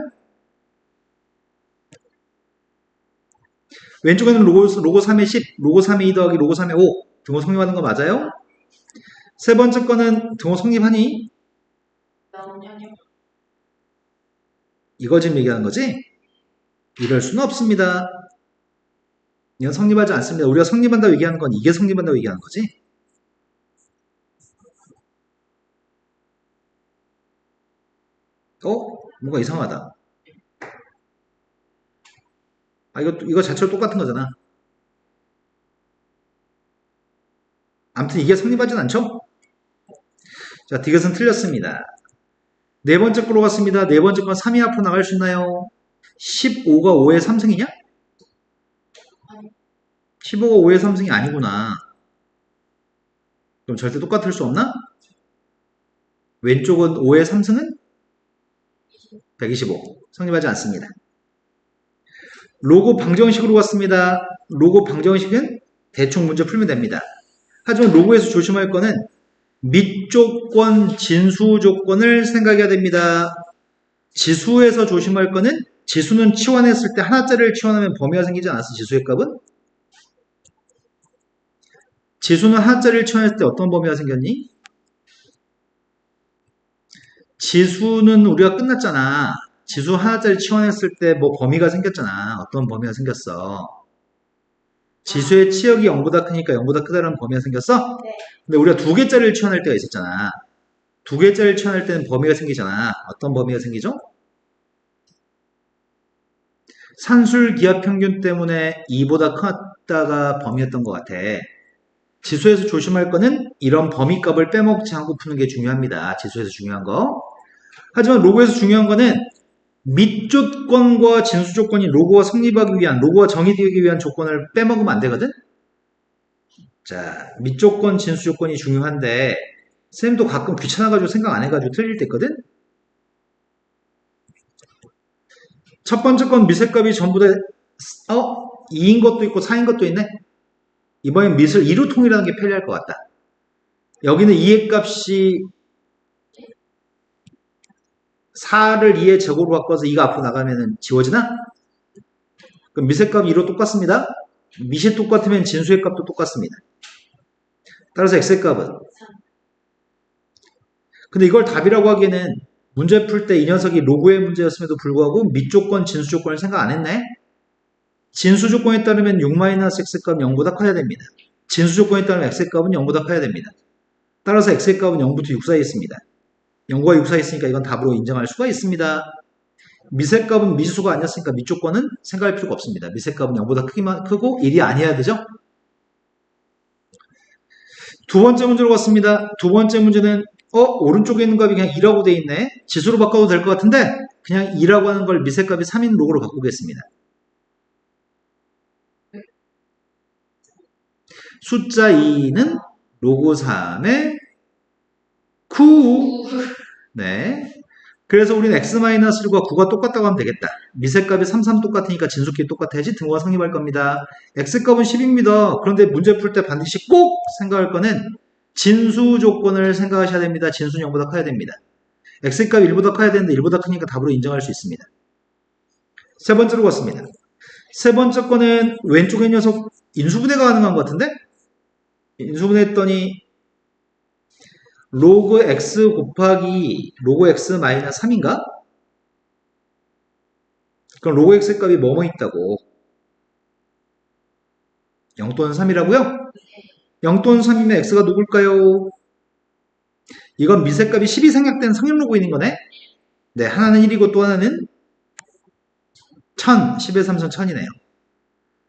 A: 왼쪽에는 로고 3의 10, 로고 3의 2 더하기 로고 3의 5 등호 성립하는 거 맞아요? 세 번째 거는 등호 성립하니?
B: 영영영.
A: 이거 지금 얘기하는 거지? 이럴 수는 없습니다. 이건 성립하지 않습니다. 우리가 성립한다고 얘기하는 건 이게 성립한다고 얘기하는 거지? 뭔가 이상하다. 아, 이거 자체로 똑같은 거잖아. 아무튼 이게 성립하진 않죠? 자, 디귿은 틀렸습니다. 네 번째 거로 갔습니다. 네 번째 건 3이 앞으로 나갈 수 있나요? 15가 5의 3승이냐? 15가 5의 3승이 아니구나. 그럼 절대 똑같을 수 없나? 왼쪽은 5의 3승은? 125. 성립하지 않습니다. 로고 방정식으로 갔습니다. 로고 방정식은 대충 문제 풀면 됩니다. 하지만 로고에서 조심할 거는 밑조건, 진수 조건을 생각해야 됩니다. 지수에서 조심할 거는 지수는 치환했을 때 하나짜리를 치환하면 범위가 생기지 않았어. 지수의 값은? 지수는 하나짜리를 치환했을 때 어떤 범위가 생겼니? 지수는 우리가 끝났잖아. 지수 하나짜리 치환했을 때 뭐 범위가 생겼잖아. 어떤 범위가 생겼어? 지수의 치역이 0보다 크니까 0보다 크다는 범위가 생겼어?
B: 네.
A: 근데 우리가 두 개짜리를 치환할 때가 있었잖아. 두 개짜리를 치환할 때는 범위가 생기잖아. 어떤 범위가 생기죠? 산술 기하 평균 때문에 2보다 컸다가 범위였던 것 같아. 지수에서 조심할 거는 이런 범위값을 빼먹지 않고 푸는 게 중요합니다. 지수에서 중요한 거. 하지만 로그에서 중요한 거는 밑조건과 진수조건이 로그가 성립하기 위한, 로그가 정의되기 위한 조건을 빼먹으면 안 되거든? 자, 밑조건, 진수조건이 중요한데 쌤도 가끔 귀찮아가지고 생각 안 해가지고 틀릴 때 있거든? 첫 번째 건 미세값이 전부 다 2인 것도 있고 4인 것도 있네? 이번엔 미술 2루통이라는 게 편리할 것 같다. 여기는 2의 값이 4를 2의 제곱으로 바꿔서 2가 앞으로 나가면 지워지나? 그럼 미세값 2로 똑같습니다. 미시 똑같으면 진수의 값도 똑같습니다. 따라서 x의 값은? 근데 이걸 답이라고 하기에는 문제 풀 때 이 녀석이 로그의 문제였음에도 불구하고 밑조건, 진수조건을 생각 안 했네? 진수조건에 따르면 6-x의 값은 0보다 커야 됩니다. 진수조건에 따르면 x의 값은 0보다 커야 됩니다. 따라서 x의 값은 0부터 6 사이에 있습니다. 0과 6 사이에 있으니까 이건 답으로 인정할 수가 있습니다. 미세값은 미지수가 아니었으니까 밑조건은 생각할 필요가 없습니다. 미세값은 0보다 크고 1이 아니어야 되죠? 두 번째 문제로 갔습니다. 두 번째 문제는 오른쪽에 있는 값이 그냥 2라고 돼 있네. 지수로 바꿔도 될 것 같은데 그냥 2라고 하는 걸 미세값이 3인 로그로 바꾸겠습니다. 숫자 2는 로그 3의 9. 네. 그래서 우리는 x-1과 9가 똑같다고 하면 되겠다. 미세값이 3, 3 똑같으니까 진수끼리 똑같아야지 등호가 성립할 겁니다. x값은 10입니다. 그런데 문제 풀 때 반드시 꼭 생각할 거는 진수 조건을 생각하셔야 됩니다. 진수는 0보다 커야 됩니다. x값이 1보다 커야 되는데 1보다 크니까 답으로 인정할 수 있습니다. 세 번째로 갔습니다. 세 번째 거는 왼쪽에 녀석 인수분해가 가능한 것 같은데? 인수분해했더니 로그 x 곱하기 로그 x 마이너스 3인가? 그럼 로그 x 값이 뭐뭐 있다고? 0 또는 3이라고요? 0 또는 3이면 x가 누굴까요? 이건 미세값이 10이 생략된 성립 로그인인 거네? 네, 하나는 1이고 또 하나는 1000, 10의 3선 1000이네요.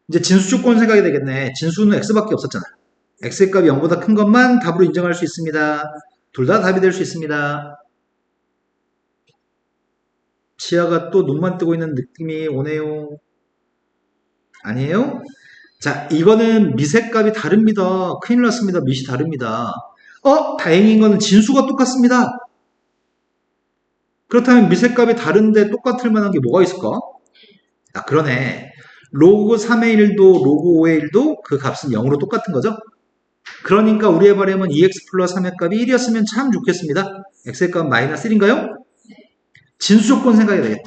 A: 이제 진수 조건 생각이 되겠네. 진수는 x밖에 없었잖아. x의 값이 0보다 큰 것만 답으로 인정할 수 있습니다. 둘 다 답이 될 수 있습니다. 치아가 또 눈만 뜨고 있는 느낌이 오네요. 아니에요? 자, 이거는 미세값이 다릅니다. 큰일 났습니다. 밑이 다릅니다. 다행인 거는 진수가 똑같습니다. 그렇다면 미세값이 다른데 똑같을 만한 게 뭐가 있을까? 아, 그러네. 로그 3의 1도 로그 5의 1도 그 값은 0으로 똑같은 거죠? 그러니까 우리의 바람은 2x 플러스 3의 값이 1이었으면 참 좋겠습니다. x의 값은 마이너스 1인가요? 진수 조건 생각해야 되겠다.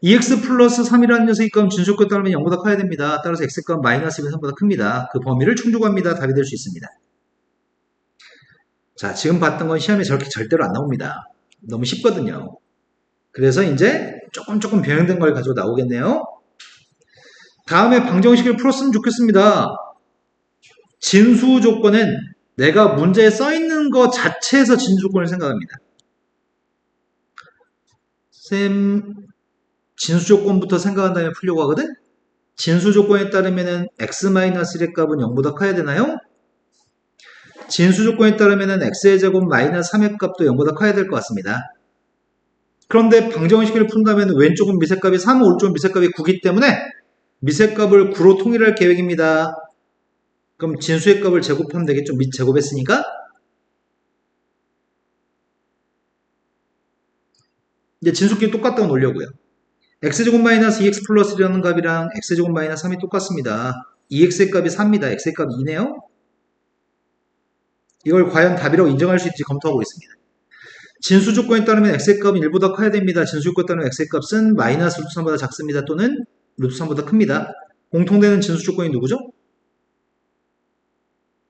A: 2x 플러스 3이라는 녀석의 값은 진수 조건 따르면 0보다 커야 됩니다. 따라서 x의 값은 마이너스 1은 3보다 큽니다. 그 범위를 충족합니다. 답이 될 수 있습니다. 자, 지금 봤던 건 시험에 저렇게 절대로 안 나옵니다. 너무 쉽거든요. 그래서 이제 조금 변형된 걸 가지고 나오겠네요. 다음에 방정식을 풀었으면 좋겠습니다. 진수 조건은 내가 문제에 써있는 것 자체에서 진수 조건을 생각합니다. 쌤, 진수 조건부터 생각한 다음에 풀려고 하거든? 진수 조건에 따르면 x-1의 값은 0보다 커야 되나요? 진수 조건에 따르면 x의 제곱 마이너스 3의 값도 0보다 커야 될 것 같습니다. 그런데 방정식을 푼다면 왼쪽은 미세값이 3, 오른쪽은 미세값이 9이기 때문에 미세값을 9로 통일할 계획입니다. 그럼 진수의 값을 제곱하면 되겠죠? 밑 제곱했으니까. 이제 진수끼리 똑같다고 놓으려고요. x제곱 마이너스 2x 플러스 1이라는 값이랑 x제곱 마이너스 3이 똑같습니다. 2x의 값이 3입니다. x의 값이 2네요. 이걸 과연 답이라고 인정할 수 있을지 검토하고 있습니다. 진수 조건에 따르면 x의 값은 1보다 커야 됩니다. 진수 조건에 따르면 x의 값은 마이너스 루트 3보다 작습니다. 또는 루트 3보다 큽니다. 공통되는 진수 조건이 누구죠?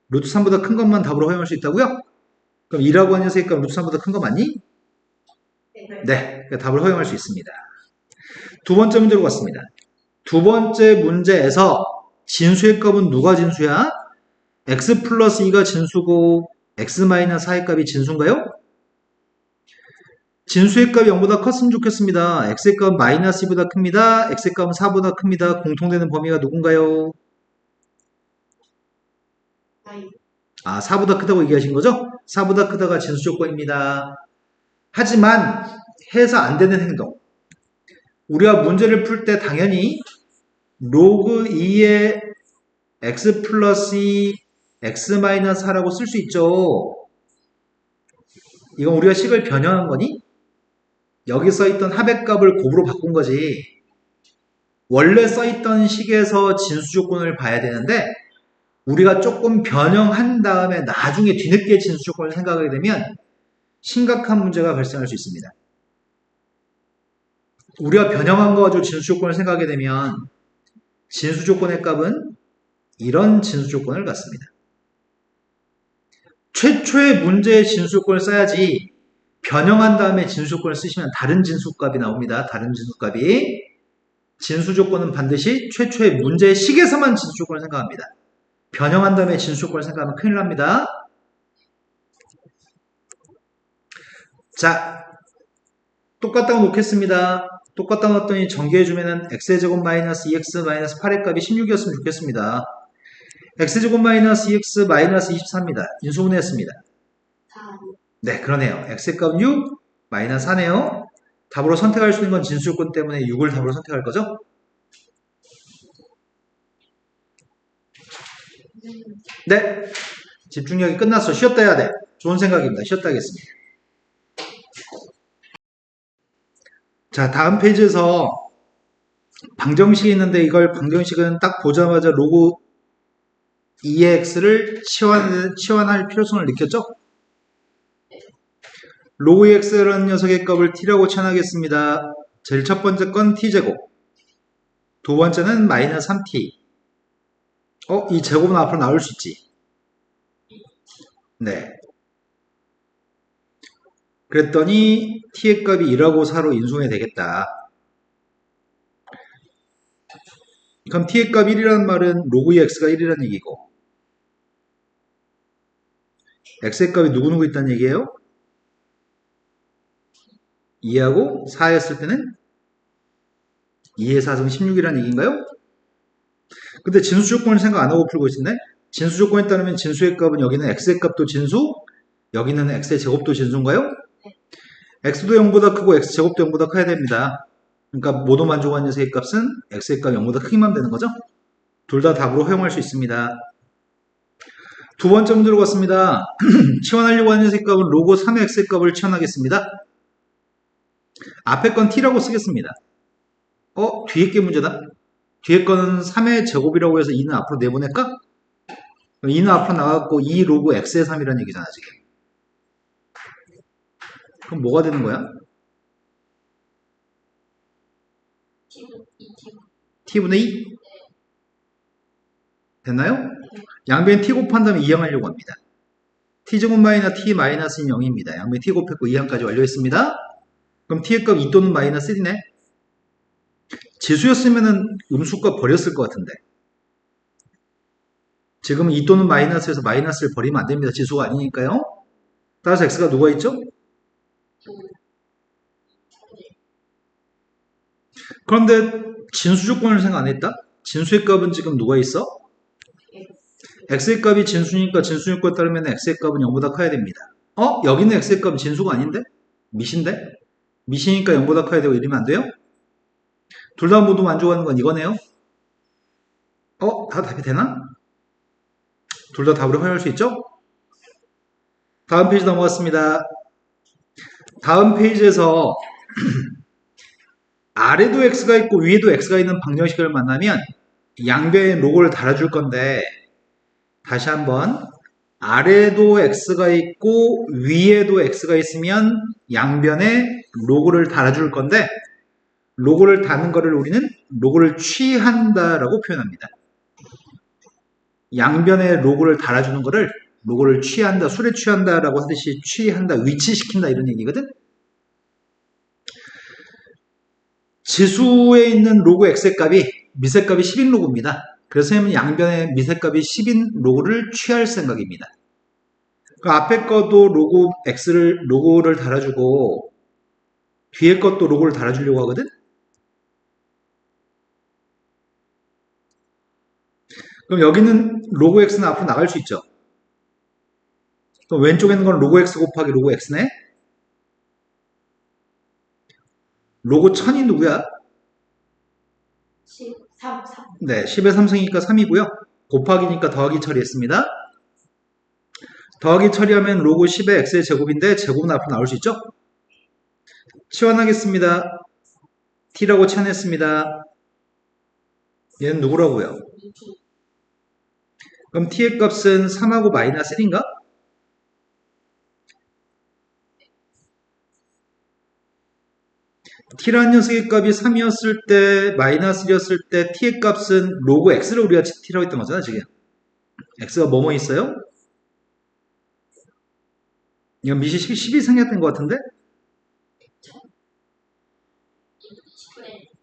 A: 루트 3보다 큰 것만 답으로 허용할 수 있다고요? 그럼 2라고 하는 녀석의 값 루트 3보다 큰 거 맞니? 네, 그러니까 답을 허용할 수 있습니다. 두 번째 문제로 갔습니다. 두 번째 문제에서 진수의 값은 누가 진수야? x 플러스 2가 진수고 x 마이너스 4의 값이 진수인가요? 진수의 값이 0보다 컸으면 좋겠습니다. x의 값은 마이너스 2보다 큽니다. x의 값은 4보다 큽니다. 공통되는 범위가 누군가요? 아, 4보다 크다고 얘기하신 거죠? 4보다 크다가 진수 조건입니다. 하지만 해서 안 되는 행동. 우리가 문제를 풀 때 당연히 로그 2의 x 플러스 2 x 마이너스 4라고 쓸 수 있죠. 이건 우리가 식을 변형한 거니? 여기 써있던 합의 값을 곱으로 바꾼 거지. 원래 써있던 식에서 진수 조건을 봐야 되는데 우리가 조금 변형한 다음에 나중에 뒤늦게 진수 조건을 생각하게 되면 심각한 문제가 발생할 수 있습니다. 우리가 변형한 거 가지고 진수 조건을 생각하게 되면 진수 조건의 값은 이런 진수 조건을 갖습니다. 최초의 문제의 진수 조건을 써야지 변형한 다음에 진수 조건을 쓰시면 다른 진수 값이 나옵니다. 다른 진수 값이. 진수 조건은 반드시 최초의 문제의 식에서만 진수 조건을 생각합니다. 변형한 다음에 진수 조건을 생각하면 큰일 납니다. 자, 똑같다고 놓겠습니다. 똑같다고 놨더니 전개해주면은 x의 제곱 마이너스 2x 마이너스 8의 값이 16이었으면 좋겠습니다. x제곱 마이너스 2x 마이너스 24입니다. 인수분해했습니다.
B: 4,
A: 네, 그러네요. x의 값은 6, 마이너스 4네요. 답으로 선택할 수 있는 건 진수요건 때문에 6을 답으로 선택할 거죠? 네, 집중력이 끝났어. 쉬었다 해야 돼. 좋은 생각입니다. 쉬었다 하겠습니다. 자, 다음 페이지에서 방정식이 있는데 이걸 방정식은 딱 보자마자 로그 2의 x를 치환할 필요성을 느꼈죠? 로그 2x라는 녀석의 값을 t라고 치환하겠습니다. 제일 첫 번째 건 t제곱, 두 번째는 마이너스 3t. 이 제곱은 앞으로 나올 수 있지. 네. 그랬더니 t의 값이 2라고 4로 인수분해 되겠다. 그럼 t의 값 1이라는 말은 로그 2x가 1이라는 얘기고 x의 값이 누구누구 있다는 얘기예요? 2하고 4였을 때는 2의 4승 16이라는 얘기인가요? 근데 진수 조건을 생각 안 하고 풀고 있었네? 진수 조건에 따르면 진수의 값은 여기는 x의 값도 진수, 여기는 x의 제곱도 진수인가요? x도 0보다 크고 x제곱도 0보다 커야 됩니다. 그러니까 모두 만족한 녀석의 값은 x의 값 0보다 크기만 되는 거죠? 둘 다 답으로 허용할 수 있습니다. 두 번째 문제로 갔습니다. 치환하려고 하는 녀석의 값은 로그 3의 x의 값을 치환하겠습니다. 앞에 건 t라고 쓰겠습니다. 뒤에 게 문제다. 뒤에 거는 3의 제곱이라고 해서 2는 앞으로 내보낼까? 2는 앞으로 나갔고 2 로그 x의 3이라는 얘기잖아 지금. 그럼 뭐가 되는 거야? t분의 2? 됐나요? 양변 t 곱한 다음에 2항하려고 합니다. t제곱 마이너스 t 마이너스는 0입니다. 양변 t 곱했고 2항까지 완료했습니다. 그럼 t의 값 2 또는 마이너스 1이네? 지수였으면 음수값 버렸을 것 같은데 지금 2 또는 마이너스에서 마이너스를 버리면 안 됩니다. 지수가 아니니까요. 따라서 x가 누가 있죠? 그런데 진수 조건을 생각 안 했다? 진수의 값은 지금 누가 있어? x의 값이 진수니까 진수 요건에 따르면 x의 값은 0보다 커야 됩니다. 여기는 x의 값은 진수가 아닌데? 미신데? 미시니까 0보다 커야 되고 이러면 안 돼요? 둘 다 모두 만족하는 건 이거네요. 다 답이 되나? 둘 다 답으로 활용할 수 있죠? 다음 페이지 넘어갔습니다. 다음 페이지에서 아래도 x가 있고 위에도 x가 있는 방정식을 만나면 양변에 로고를 달아줄 건데 다시 한번 아래도 x가 있고 위에도 x가 있으면 양변에 로고를 달아줄 건데 로고를 다는 거를 우리는 로고를 취한다라고 표현합니다. 양변에 로고를 달아주는 거를 로고를 취한다, 술에 취한다라고 하듯이 취한다, 위치시킨다 이런 얘기거든. 지수에 있는 로그 x의 값이 미세값이 10인 로그입니다. 그래서 양변에 미세값이 10인 로그를 취할 생각입니다. 그 앞에 것도 로그 로고를 달아주고 뒤에 것도 로고를 달아주려고 하거든. 그럼 여기는 로그 x는 앞으로 나갈 수 있죠. 그럼 왼쪽에 있는 건 로그 x 곱하기 로그 x네. 로그 1000이 누구야?
B: 3.
A: 네, 10의 3승이니까 3이고요. 곱하기니까 더하기 처리했습니다. 더하기 처리하면 로그 10의 x의 제곱인데 제곱은 앞으로 나올 수 있죠? 치환하겠습니다. t라고 치환했습니다. 얘는 누구라고요? 그럼 t의 값은 3하고 마이너스 1인가? t라는 녀석의 값이 3이었을 때 마이너스 1이었을 때 t의 값은 로그 x를 우리가 t라고 했던 거잖아 지금. x가 뭐뭐 있어요? 이건 미시 10이 생겼던 것 같은데?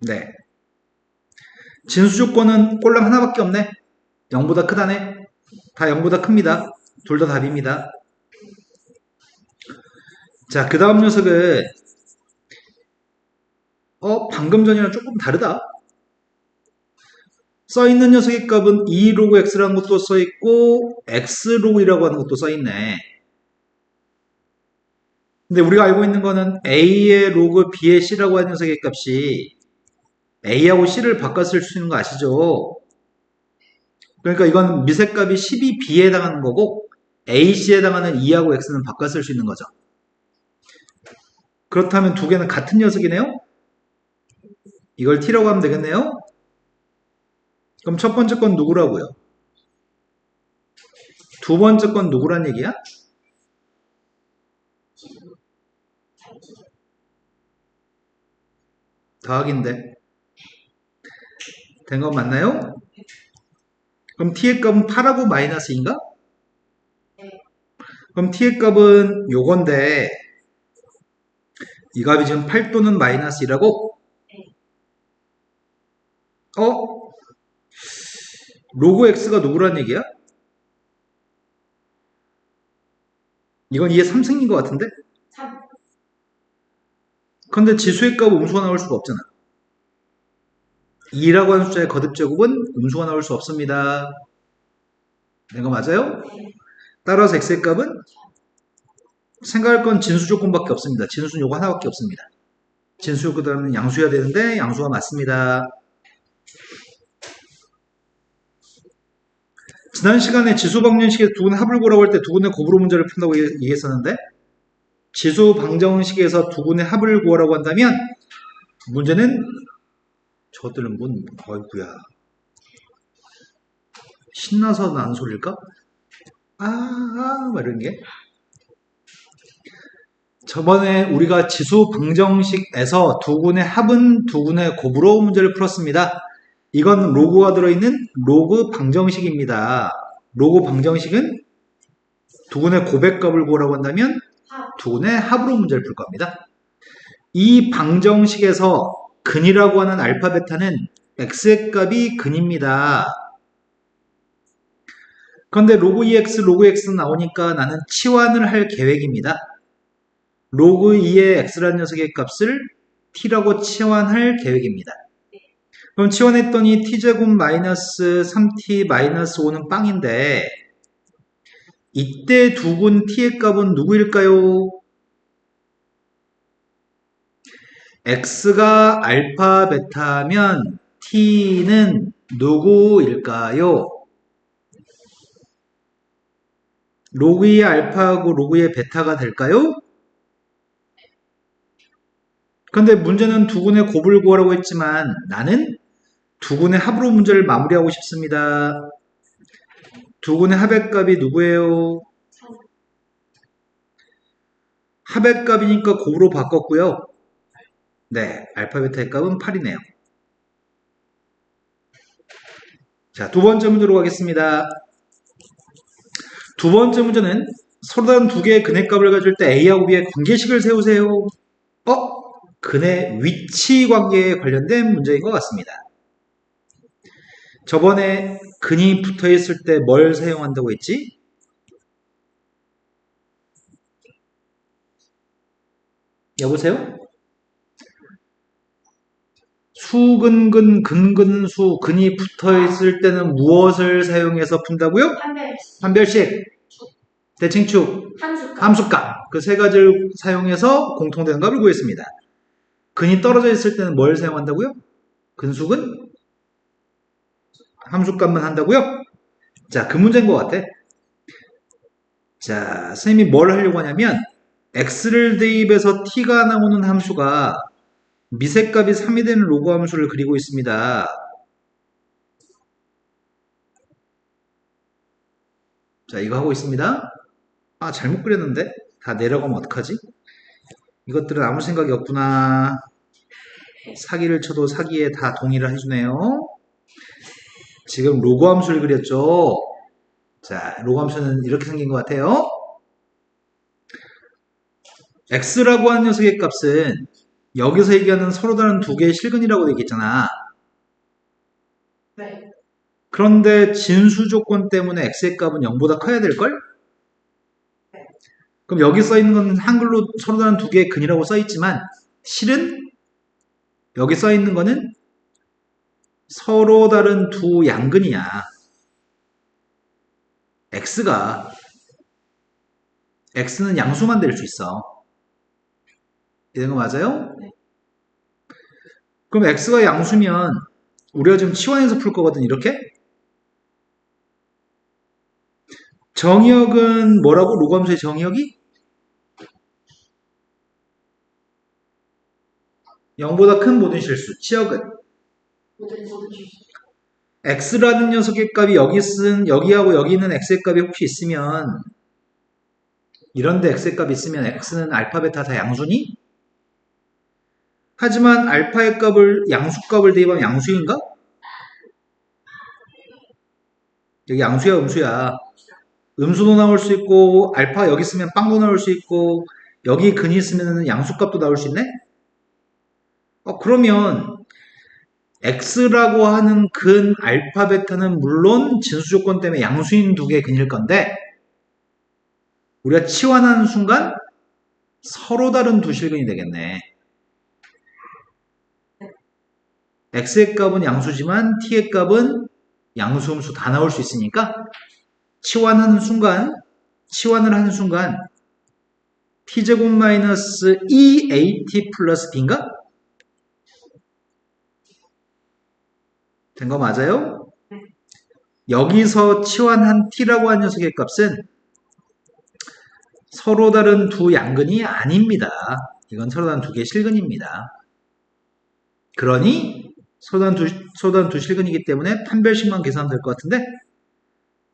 A: 네. 진수 조건은 꼴랑 하나밖에 없네. 0보다 크다네. 다 0보다 큽니다. 둘 다 답입니다. 자, 그 다음 녀석은 방금 전이랑 조금 다르다. 써 있는 녀석의 값은 2 로그 x라는 것도 써 있고 x 로그이라고 하는 것도 써 있네. 근데 우리가 알고 있는 거는 a의 로그 b의 c라고 하는 녀석의 값이 a하고 c를 바꿔 쓸 수 있는 거 아시죠? 그러니까 이건 미색값이 12b에 해당하는 거고 ac에 해당하는 2하고 x는 바꿔 쓸 수 있는 거죠. 그렇다면 두 개는 같은 녀석이네요? 이걸 t라고 하면 되겠네요? 그럼 첫 번째 건 누구라고요? 두 번째 건 누구란 얘기야? 더하기인데. 된 건 맞나요? 그럼 t의 값은 8하고 마이너스인가? 그럼 t의 값은 요건데 이 값이 지금 8 또는 마이너스 2라고? 로그 x가 누구란 얘기야? 이건 2의 3승인 것 같은데?
B: 3.
A: 근데 지수의 값 음수가 나올 수가 없잖아. 2라고 하는 숫자의 거듭제곱은 음수가 나올 수 없습니다. 이거 맞아요? 따라서 x의 값은 생각할 건 진수 조건밖에 없습니다. 진수는 요거 하나밖에 없습니다. 진수 요건은 양수여야 되는데 양수가 맞습니다. 지난 시간에 지수 방정식에서 두 군의 합을 구하라고 할 때 두 군의 곱으로 문제를 푼다고 얘기했었는데 지수 방정식에서 두 군의 합을 구하라고 한다면 문제는 저들은 어이구야 신나서 나는 소리일까? 막 이런 게 저번에 우리가 지수 방정식에서 두 군의 합은 두 군의 곱으로 문제를 풀었습니다. 이건 로그가 들어있는 로그 방정식입니다. 로그 방정식은 두 군의 곱의 값을 구하라고 한다면 두 군의 합으로 문제를 풀 겁니다. 이 방정식에서 근이라고 하는 알파 베타는 x의 값이 근입니다. 그런데 로그 2x, 로그 x 나오니까 나는 치환을 할 계획입니다. 로그 2의 x라는 녀석의 값을 t라고 치환할 계획입니다. 그럼 치환했더니 t제곱 마이너스 3t 마이너스 5는 빵인데 이때 두 군 t의 값은 누구일까요? x가 알파 베타면 t는 누구일까요? 로그 2의 알파하고 로그 2의 베타가 될까요? 근데 문제는 두 군의 곱을 구하라고 했지만 나는 두 군의 합으로 문제를 마무리하고 싶습니다. 두 군의 합의 값이 누구예요? 합의 값이니까 곱으로 바꿨고요. 네, 알파 베타의 값은 8이네요. 자, 두 번째 문제로 가겠습니다. 두 번째 문제는 서로 다른 두 개의 근의 값을 가질 때 A하고 B의 관계식을 세우세요. 근의 위치 관계에 관련된 문제인 것 같습니다. 저번에 근이 붙어 있을 때 뭘 사용한다고 했지? 여보세요? 수근근, 근근수, 근이 붙어 있을 때는 무엇을 사용해서 푼다고요? 판별식, 대칭축, 함수값. 그 세 가지를 사용해서 공통되는 값을 구했습니다. 근이 떨어져 있을 때는 뭘 사용한다고요? 근수근? 함수값만 한다고요? 자, 그 문제인 것 같아. 자, 선생님이 뭘 하려고 하냐면 x를 대입해서 t가 나오는 함수가 미색값이 3이 되는 로그 함수를 그리고 있습니다. 자, 이거 하고 있습니다. 잘못 그렸는데? 다 내려가면 어떡하지? 이것들은 아무 생각이 없구나. 사기를 쳐도 사기에 다 동의를 해주네요. 지금 로그 함수를 그렸죠? 자, 로그 함수는 이렇게 생긴 것 같아요. x라고 하는 녀석의 값은 여기서 얘기하는 서로 다른 두 개의 실근이라고 얘기했잖아.
B: 네.
A: 그런데 진수 조건 때문에 x의 값은 0보다 커야 될걸? 그럼 여기 써있는 건 한글로 서로 다른 두 개의 근이라고 써있지만 실은 여기 써있는 거는 서로 다른 두 양근이야. x는 양수만 될 수 있어. 이런 거 맞아요?
B: 네.
A: 그럼 x가 양수면 우리가 지금 치환해서 풀 거거든, 이렇게? 정의역은 뭐라고? 로감수의 정의역이? 0보다 큰 모든 실수. 치역은?
B: 모든 실수.
A: x라는 녀석의 값이 여기하고 여기 있는 x의 값이 혹시 있으면, 이런데 x의 값이 있으면 x는 알파, 베타 다 양수니? 하지만 알파의 값을, 양수값을 대입하면 양수인가? 여기 양수야, 음수야? 음수도 나올 수 있고, 알파 여기 있으면 빵도 나올 수 있고, 여기 근이 있으면 양수값도 나올 수 있네? 그러면 x라고 하는 근 알파, 베타는 물론 진수 조건 때문에 양수인 두 개의 근일 건데, 우리가 치환하는 순간 서로 다른 두 실근이 되겠네. x의 값은 양수지만 t의 값은 양수, 음수 다 나올 수 있으니까 치환을 하는 순간 t제곱 마이너스 2at 플러스 b인가? 된 거 맞아요? 여기서 치환한 t라고 하는 녀석의 값은 서로 다른 두 양근이 아닙니다. 이건 서로 다른 두 개의 실근입니다. 그러니 서로 다른 두 실근이기 때문에 판별식만 계산하면 될 것 같은데,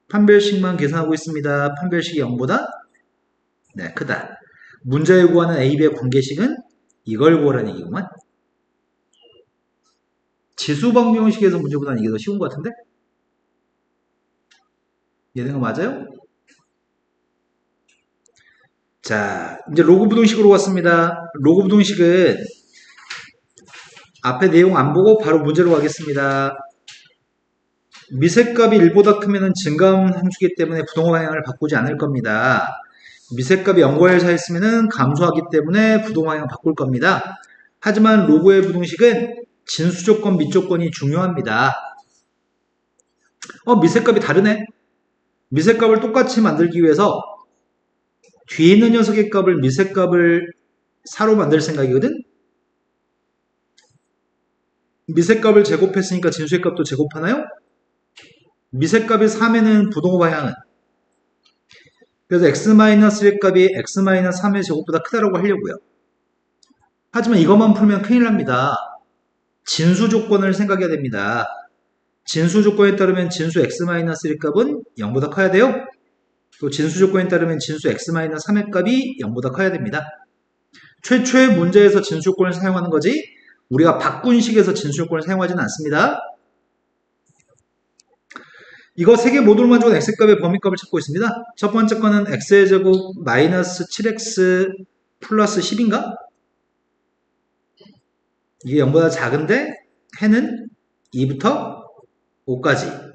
A: 판별식만 계산하고 있습니다. 판별식이 0보다 크다. 문제에 구하는 A, B의 관계식은 이걸 구하라는 얘기구만. 지수방정식에서 문제보다는 이게 더 쉬운 것 같은데? 이해된 거 맞아요? 자, 이제 로그 부등식으로 왔습니다. 로그 부등식은 앞에 내용 안 보고 바로 문제로 가겠습니다. 미세값이 1보다 크면 증가함 함수이기 때문에 부동호 방향을 바꾸지 않을 겁니다. 미세값이 0과 1 사이 있으면 감소하기 때문에 부동호 방향을 바꿀 겁니다. 하지만 로그의 부등식은 진수 조건, 미 조건이 중요합니다. 미세값이 다르네. 미세값을 똑같이 만들기 위해서 뒤에 있는 녀석의 값을 미세값을 4로 만들 생각이거든? 미세값을 제곱했으니까 진수의 값도 제곱하나요? 미세값이 3에는 부동호 방향은, 그래서 x-1 값이 x-3의 제곱보다 크다라고 하려고요. 하지만 이것만 풀면 큰일 납니다. 진수 조건을 생각해야 됩니다. 진수 조건에 따르면 진수 x-1 값은 0보다 커야 돼요. 또 진수 조건에 따르면 진수 x-3의 값이 0보다 커야 됩니다. 최초의 문제에서 진수 조건을 사용하는 거지, 우리가 바꾼 식에서 진수 조건을 사용하지는 않습니다. 이거 세 개 모듈만 가지고 x값의 범위값을 찾고 있습니다. 첫 번째 거는 x의 제곱 마이너스 7x 플러스 10인가? 이게 0보다 작은데 해는 2부터 5까지.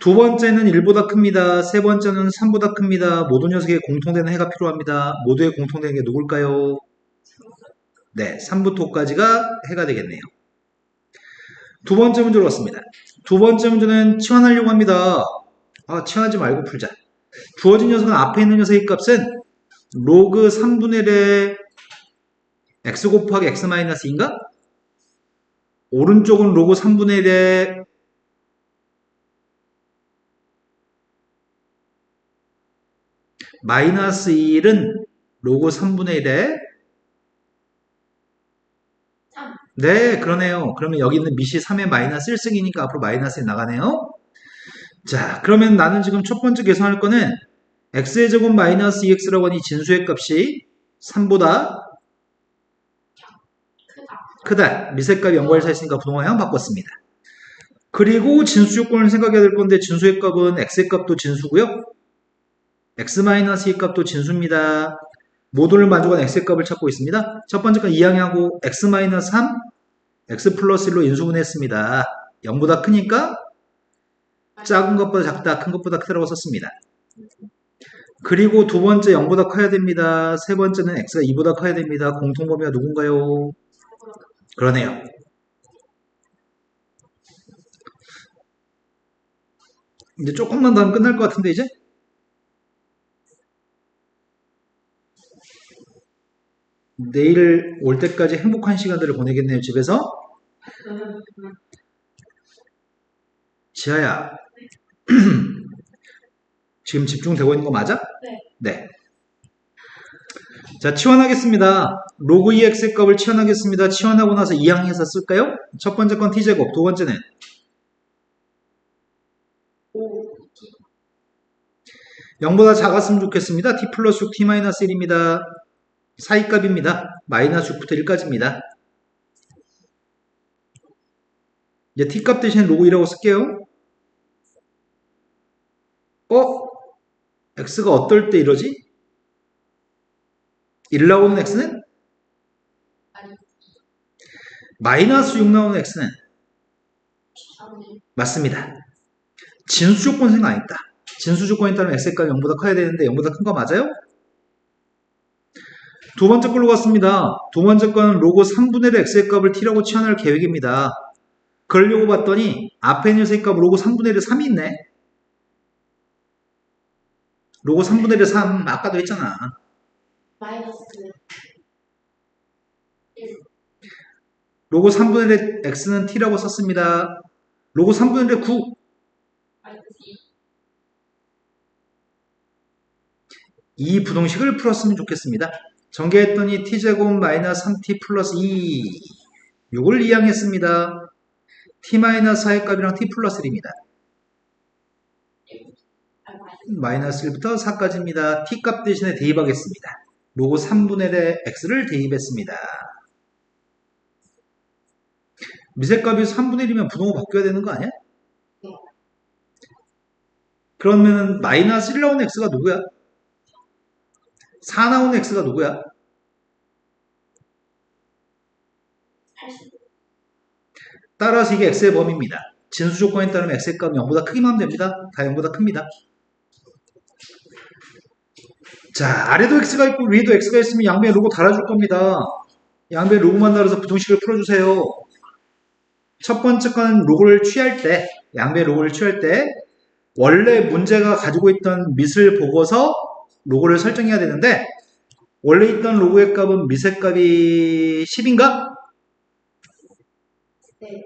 A: 두 번째는 1보다 큽니다. 세 번째는 3보다 큽니다. 모든 녀석의 공통되는 해가 필요합니다. 모두의 공통되는 게 누굴까요? 네, 3부터 5까지가 해가 되겠네요. 두 번째 문제로 왔습니다. 두 번째 문제는 치환하려고 합니다. 치환하지 말고 풀자. 주어진 녀석은 앞에 있는 녀석의 값은 로그 3분의 1의 x 곱하기 x-2인가? 오른쪽은 로그 3분의 1의 마이너스 1은 로그 3분의 1의
B: 3.
A: 네, 그러네요. 그러면 여기 있는 밑이 3의 마이너스 1승이니까 앞으로 마이너스 1 나가네요. 자, 그러면 나는 지금 첫 번째 계산할 거는 x의 제곱 마이너스 2x라고 하니 진수의 값이 3보다 크다. 미세값이 0과 1 사이 있으니까 부동호형 바꿨습니다. 그리고 진수 조건을 생각해야 될 건데 진수의 값은 x의 값도 진수고요. x-2 값도 진수입니다. 모듈을 만족한 x의 값을 찾고 있습니다. 첫 번째 건 이항하고 x-3, x 플러스 1로 인수분해했습니다. 0보다 크니까 작은 것보다 작다, 큰 것보다 크다라고 썼습니다. 그리고 두 번째 0보다 커야 됩니다. 세 번째는 x가 2보다 커야 됩니다. 공통범위가 누군가요? 그러네요. 이제 조금만 더 하면 끝날 것 같은데, 이제? 내일 올 때까지 행복한 시간들을 보내겠네요, 집에서. 지아야, 지금 집중되고 있는 거 맞아?
B: 네.
A: 네. 자, 치환하겠습니다. 로그 2x의 값을 치환하겠습니다. 치환하고 나서 이항해서 쓸까요? 첫 번째 건 t제곱, 두 번째는
B: 5.
A: 0보다 작았으면 좋겠습니다. t 플러스 6, t 마이너스 1입니다. 사이값입니다. 마이너스 6부터 1까지입니다. 이제 t값 대신에 로그 2라고 쓸게요. x가 어떨 때 이러지? 1 나오는 x는?
B: 아니,
A: 마이너스 6 나오는 x는?
B: 3이.
A: 맞습니다. 진수 조건 생각 안 했다. 진수 조건에 따르면 x의 값이 0보다 커야 되는데 0보다 큰 거 맞아요? 두 번째 걸로 갔습니다. 두 번째 거는 로그 3분의 1 x의 값을 t라고 치환할 계획입니다. 그러려고 봤더니 앞에 있는 x의 값 로그 3분의 1에 3이 있네. 로그 3분의 1에 3 아까도 했잖아.
B: 마이너스 1.
A: 로그 3분의 1의 x는 t라고 썼습니다. 로그 3분의 1의 9
B: 마이너스 2.
A: 이 부동식을 풀었으면 좋겠습니다. 전개했더니 t제곱 마이너스 3t 플러스 2 이걸 이항했습니다. t 마이너스 4의 값이랑 t 플러스 1입니다. 마이너스 1부터 4까지입니다. t값 대신에 대입하겠습니다. 로그 3분의 1의 x를 대입했습니다. 미세값이 3분의 1이면 부동호 바뀌어야 되는 거 아니야?
B: 네.
A: 그러면 마이너스 1 나오는 x가 누구야? 4 나오는 x가 누구야?
B: 80.
A: 따라서 이게 x의 범위입니다. 진수 조건에 따르면 x의 값은 0보다 크기만 하면 됩니다. 다 0보다 큽니다. 자, 아래도 x가 있고 위에도 x가 있으면 양변에 로고 달아줄 겁니다. 양변에 로고만 달아서 부동식을 풀어주세요. 첫 번째 건 로고를 취할 때, 양변에 로고를 취할 때 원래 문제가 가지고 있던 밑을 보고서 로고를 설정해야 되는데 원래 있던 로고의 값은 밑의 값이 10인가?
B: 네.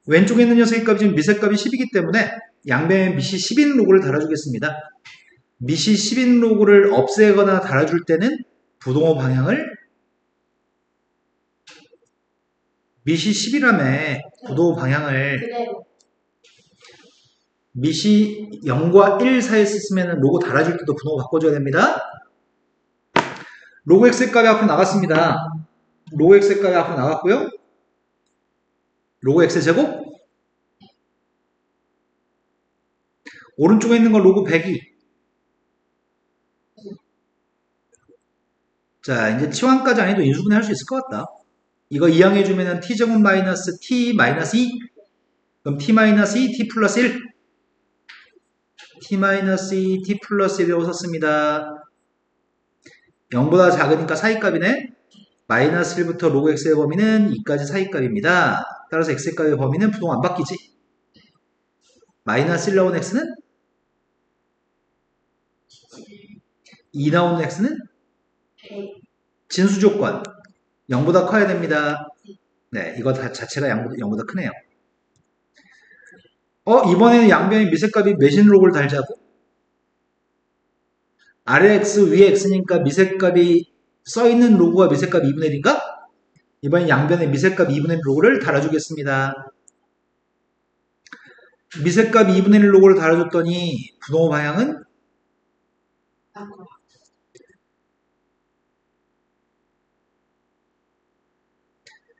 A: 왼쪽에 있는 녀석의 값이 지금 밑의 값이 10이기 때문에 양변에 밑이 10인 로고를 달아주겠습니다. 밑이 10인 로고를 없애거나 달아줄 때는 부동호 방향을 밑이 10이라며 부동호 방향을
B: 그대로.
A: 밑이 0과 1 사이에 쓰면 로고 달아줄 때도 부동호 바꿔줘야 됩니다. 로고 x의 값이 앞으로 나갔습니다. 로고 x의 값이 앞으로 나갔고요. 로고 x의 제곱 오른쪽에 있는 건 로고 100이 자 이제 치환까지 안 해도 인수분해 할 수 있을 것 같다. 이거 이항해주면은 t제곱 마이너스 t 마이너스 2 그럼 t 마이너스 2 t 플러스 1 t 마이너스 2 t 플러스 1이라고 썼습니다. 0보다 작으니까 사이값이네. 마이너스 1부터 로그 x의 범위는 2까지 사이값입니다. 따라서 x의 값의 범위는 부동 안 바뀌지. 마이너스 1 나온 x는 2 나온 x는
B: 100.
A: 진수 조건 0보다 커야 됩니다. 네, 이거 다 자체가 0보다 크네요. 이번에는 양변의 미세값이 매신 로그를 달자고? 아래 x, 위에 x니까 미세값이 써있는 로그가 미세값 2분의 1인가? 이번엔 양변의 미세값 2분의 1 로그를 달아주겠습니다. 미세값 2분의 1 로그를 달아줬더니 부동호 방향은
B: 바꿔.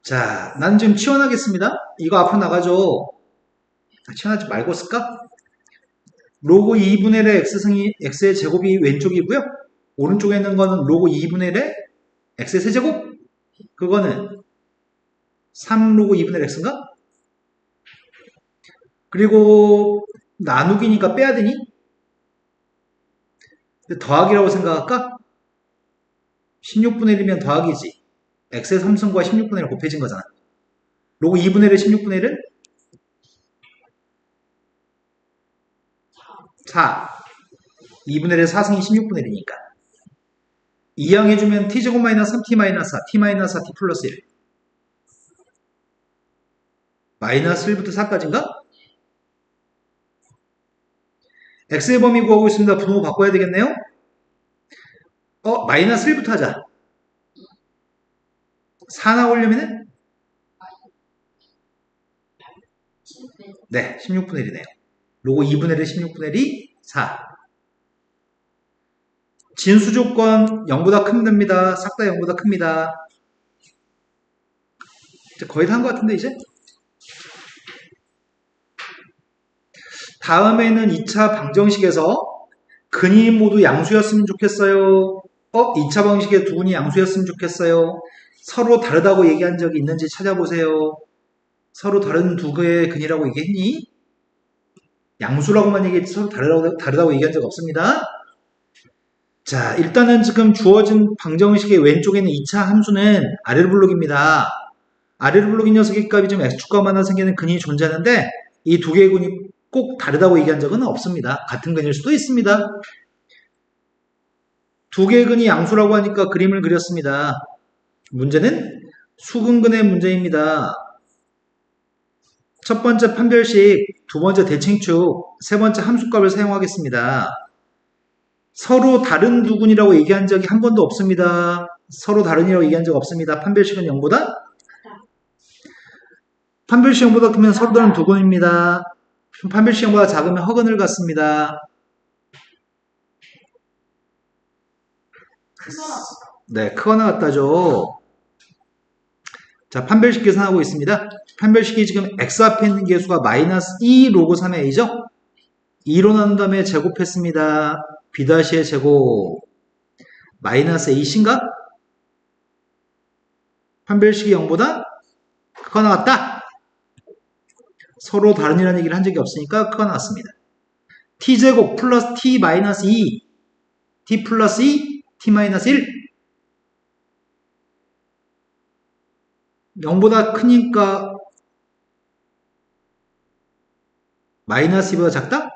A: 자, 난 지금 치환하겠습니다. 이거 앞으로 나가죠. 치환하지 말고 쓸까? 로그 2분의 1의 x의 제곱이 왼쪽이고요. 오른쪽에 있는 거는 로그 2분의 1의 x의 세제곱? 그거는 3 로그 2분의 1 x인가? 그리고 나누기니까 빼야 되니? 더하기라고 생각할까? 16분의 1이면 더하기지. x의 3승과 16분의 1 곱해진 거잖아. 로그 2분의 1의 16분의 1은 4. 2분의 1에 4승이 16분의 1이니까. 2양 해주면 t제곱 마이너스 3t 마이너스 4, t 마이너스 4, t 플러스 1. 마이너스 1부터 4까지인가? x의 범위 구하고 있습니다. 분모 바꿔야 되겠네요? 마이너스 1부터 하자. 4 나오려면은? 네, 16분의 1이네요. 로고 2분의 1에 16분의 1이 4. 진수 조건 0보다 크면 됩니다. 싹 다 0보다 큽니다. 이제 거의 다 한 것 같은데, 이제? 다음에는 2차 방정식에서 근이 모두 양수였으면 좋겠어요. 2차 방정식에 두 근이 양수였으면 좋겠어요. 서로 다르다고 얘기한 적이 있는지 찾아보세요. 서로 다른 두 개의 근이라고 얘기했니? 양수라고만 얘기했지 서로 다르다고 얘기한 적 없습니다. 자, 일단은 지금 주어진 방정식의 왼쪽에 있는 2차 함수는 아래로 블록입니다. 아래로 블록인 녀석의 값이 지금 x축과 하나 생기는 근이 존재하는데 이 두 개의 근이 꼭 다르다고 얘기한 적은 없습니다. 같은 근일 수도 있습니다. 두 개의 근이 양수라고 하니까 그림을 그렸습니다. 문제는 수근근의 문제입니다. 첫 번째 판별식, 두 번째 대칭축, 세 번째 함수값을 사용하겠습니다. 서로 다른 두 근이라고 얘기한 적이 한 번도 없습니다. 서로 다른이라고 얘기한 적 없습니다. 판별식은 0보다? 판별식 0보다 크면 서로 다른 두 근입니다. 판별식 0보다 작으면 허근을 갖습니다. 네, 크거나 같다죠. 자, 판별식 계산하고 있습니다. 판별식이 지금 x 앞에 있는 개수가 마이너스 2 로그 3의 a죠? 2로 나눈 다음에 제곱했습니다. b-의 제곱 마이너스 ac인가? 판별식이 0보다 크거 나왔다. 서로 다른이라는 얘기를 한 적이 없으니까 크거 나왔습니다. t제곱 플러스 t 마이너스 2 t 플러스 2 t 마이너스 1 0보다 크니까 마이너스 2보다 작다?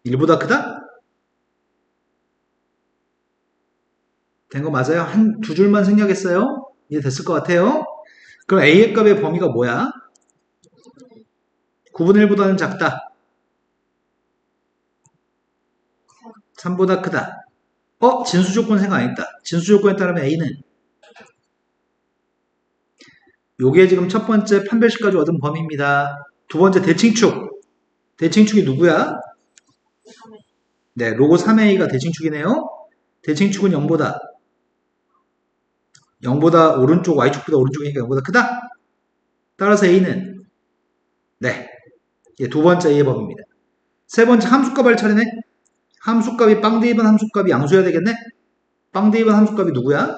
A: 1보다 크다? 된 거 맞아요? 두 줄만 생략했어요? 이해 됐을 것 같아요? 그럼 a의 값의 범위가 뭐야? 9분의 1보다는 작다. 3보다 크다. 진수 조건 생각 안 했다. 진수 조건에 따르면 a는 요게 지금 첫 번째 판별식까지 얻은 범위입니다. 두 번째 대칭축. 대칭축이 누구야? 네, 로고 3a가 대칭축이네요. 대칭축은 0보다 오른쪽, y축보다 오른쪽이니까 0보다 크다. 따라서 a는 네, 두 번째 a의 범위입니다. 세 번째 함수값 할 차례네. 함수값이 빵 대입은 함수값이 양수여야 되겠네. 빵 대입은 함수값이 누구야?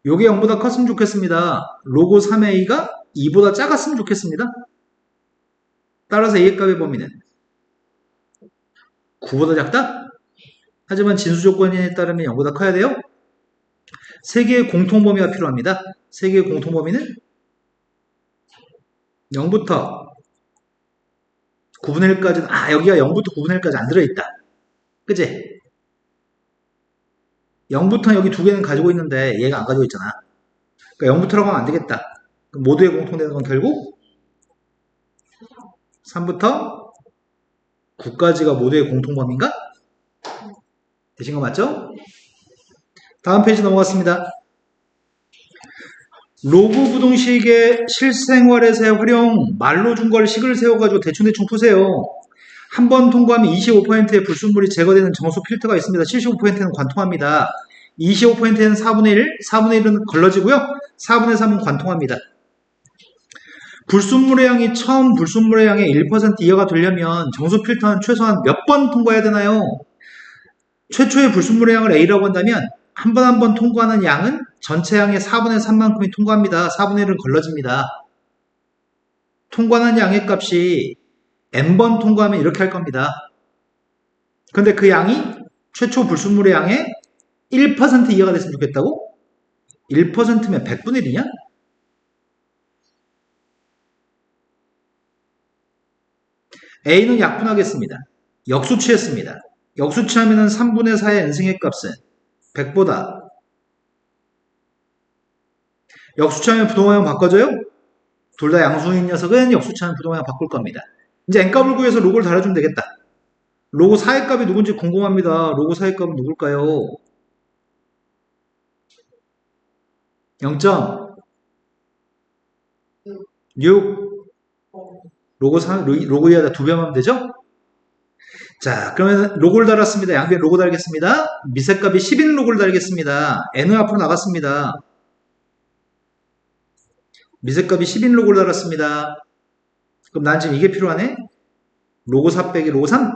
A: 요게 0보다 컸으면 좋겠습니다. 로고 3a가 2보다 작았으면 좋겠습니다. 따라서 a의 값의 범위는 9보다 작다? 하지만 진수 조건에 따르면 0보다 커야 돼요. 세 개의 공통범위가 필요합니다. 세 개의 공통범위는 0부터 9분의 1까지는 여기가 0부터 9분의 1까지 안 들어있다. 그치? 0부터 여기 두 개는 가지고 있는데 얘가 안 가지고 있잖아. 그러니까 0부터라고 하면 안 되겠다. 모두의 공통되는 건 결국 3부터 9까지가 모두의 공통범위인가? 되신 거 맞죠? 다음 페이지 넘어갔습니다. 로그 부등식의 실생활에서의 활용, 말로 준 걸 식을 세워가지고 대충 푸세요. 한 번 통과하면 25%의 불순물이 제거되는 정수 필터가 있습니다. 75%는 관통합니다. 25%는 4분의 1, 4분의 1은 걸러지고요. 4분의 3은 관통합니다. 불순물의 양이 처음 불순물의 양의 1% 이하가 되려면 정수 필터는 최소한 몇 번 통과해야 되나요? 최초의 불순물의 양을 A라고 한다면 한 번 통과하는 양은 전체 양의 4분의 3만큼이 통과합니다. 4분의 1은 걸러집니다. 통과하는 양의 값이 n번 통과하면 이렇게 할 겁니다. 근데 그 양이 최초 불순물의 양의 1% 이하가 됐으면 좋겠다고? 1%면 100분의 1이냐? A는 약분하겠습니다. 역수치했습니다. 역수치하면 3분의 4의 n승의 값은 100보다 역수치하면 부동항 바꿔줘요? 둘 다 양수인 녀석은 역수치하면 부동항 바꿀 겁니다. 이제 n값을 구해서 로그를 달아주면 되겠다. 로그 4의 값이 누군지 궁금합니다. 로그 4의 값은 누굴까요? 0.6 로그 3, 로그 2하다 2배만 하면 되죠? 자, 그러면 로고를 달았습니다. 양변 로고 달겠습니다. 미세값이 10인 로고를 달겠습니다. n은 앞으로 나갔습니다. 미세값이 10인 로고를 달았습니다. 그럼 난 지금 이게 필요하네? 로고 4 빼기 로고 3?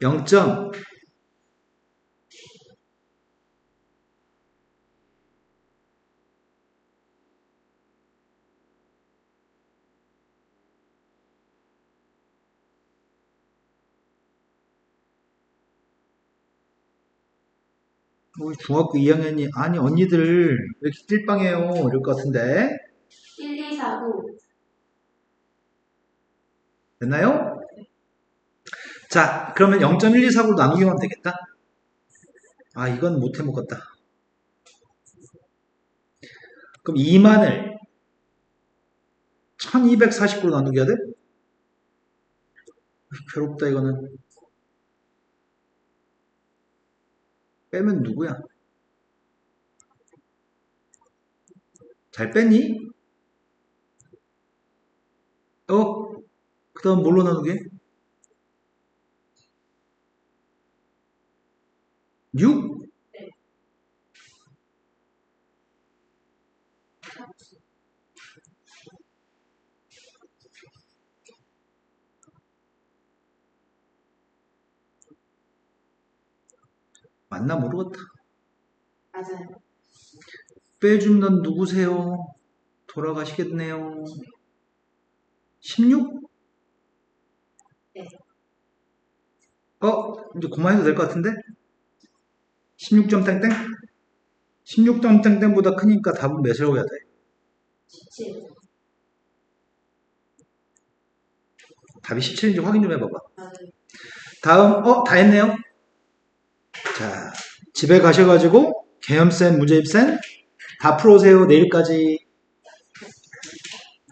A: 0. 우리 중학교 2학년이 아니 언니들 왜 이렇게 띨빵해요 이럴 것 같은데
B: 1, 2, 4, 9.
A: 됐나요? 자 그러면 0.1249로 나누기만 하면 되겠다. 아 이건 못 해먹었다. 그럼 2만을 1249로 나누기 해야 돼? 괴롭다 이거는. 빼면 누구야? 잘 뺐니? 그 다음 뭘로 나누게? 6? 맞나 모르겠다.
B: 맞아요.
A: 빼준 넌 누구세요? 돌아가시겠네요. 16?
B: 네.
A: 이제 그만해도 될 것 같은데? 16점 땡땡? 16점 땡땡보다 크니까 답은 몇이라고 해야 돼?
B: 17.
A: 답이 17인지 확인 좀 해봐봐.
B: 맞아요.
A: 다음, 다 했네요. 자, 집에 가셔가지고 개념센, 문제집센 다 풀어오세요. 내일까지.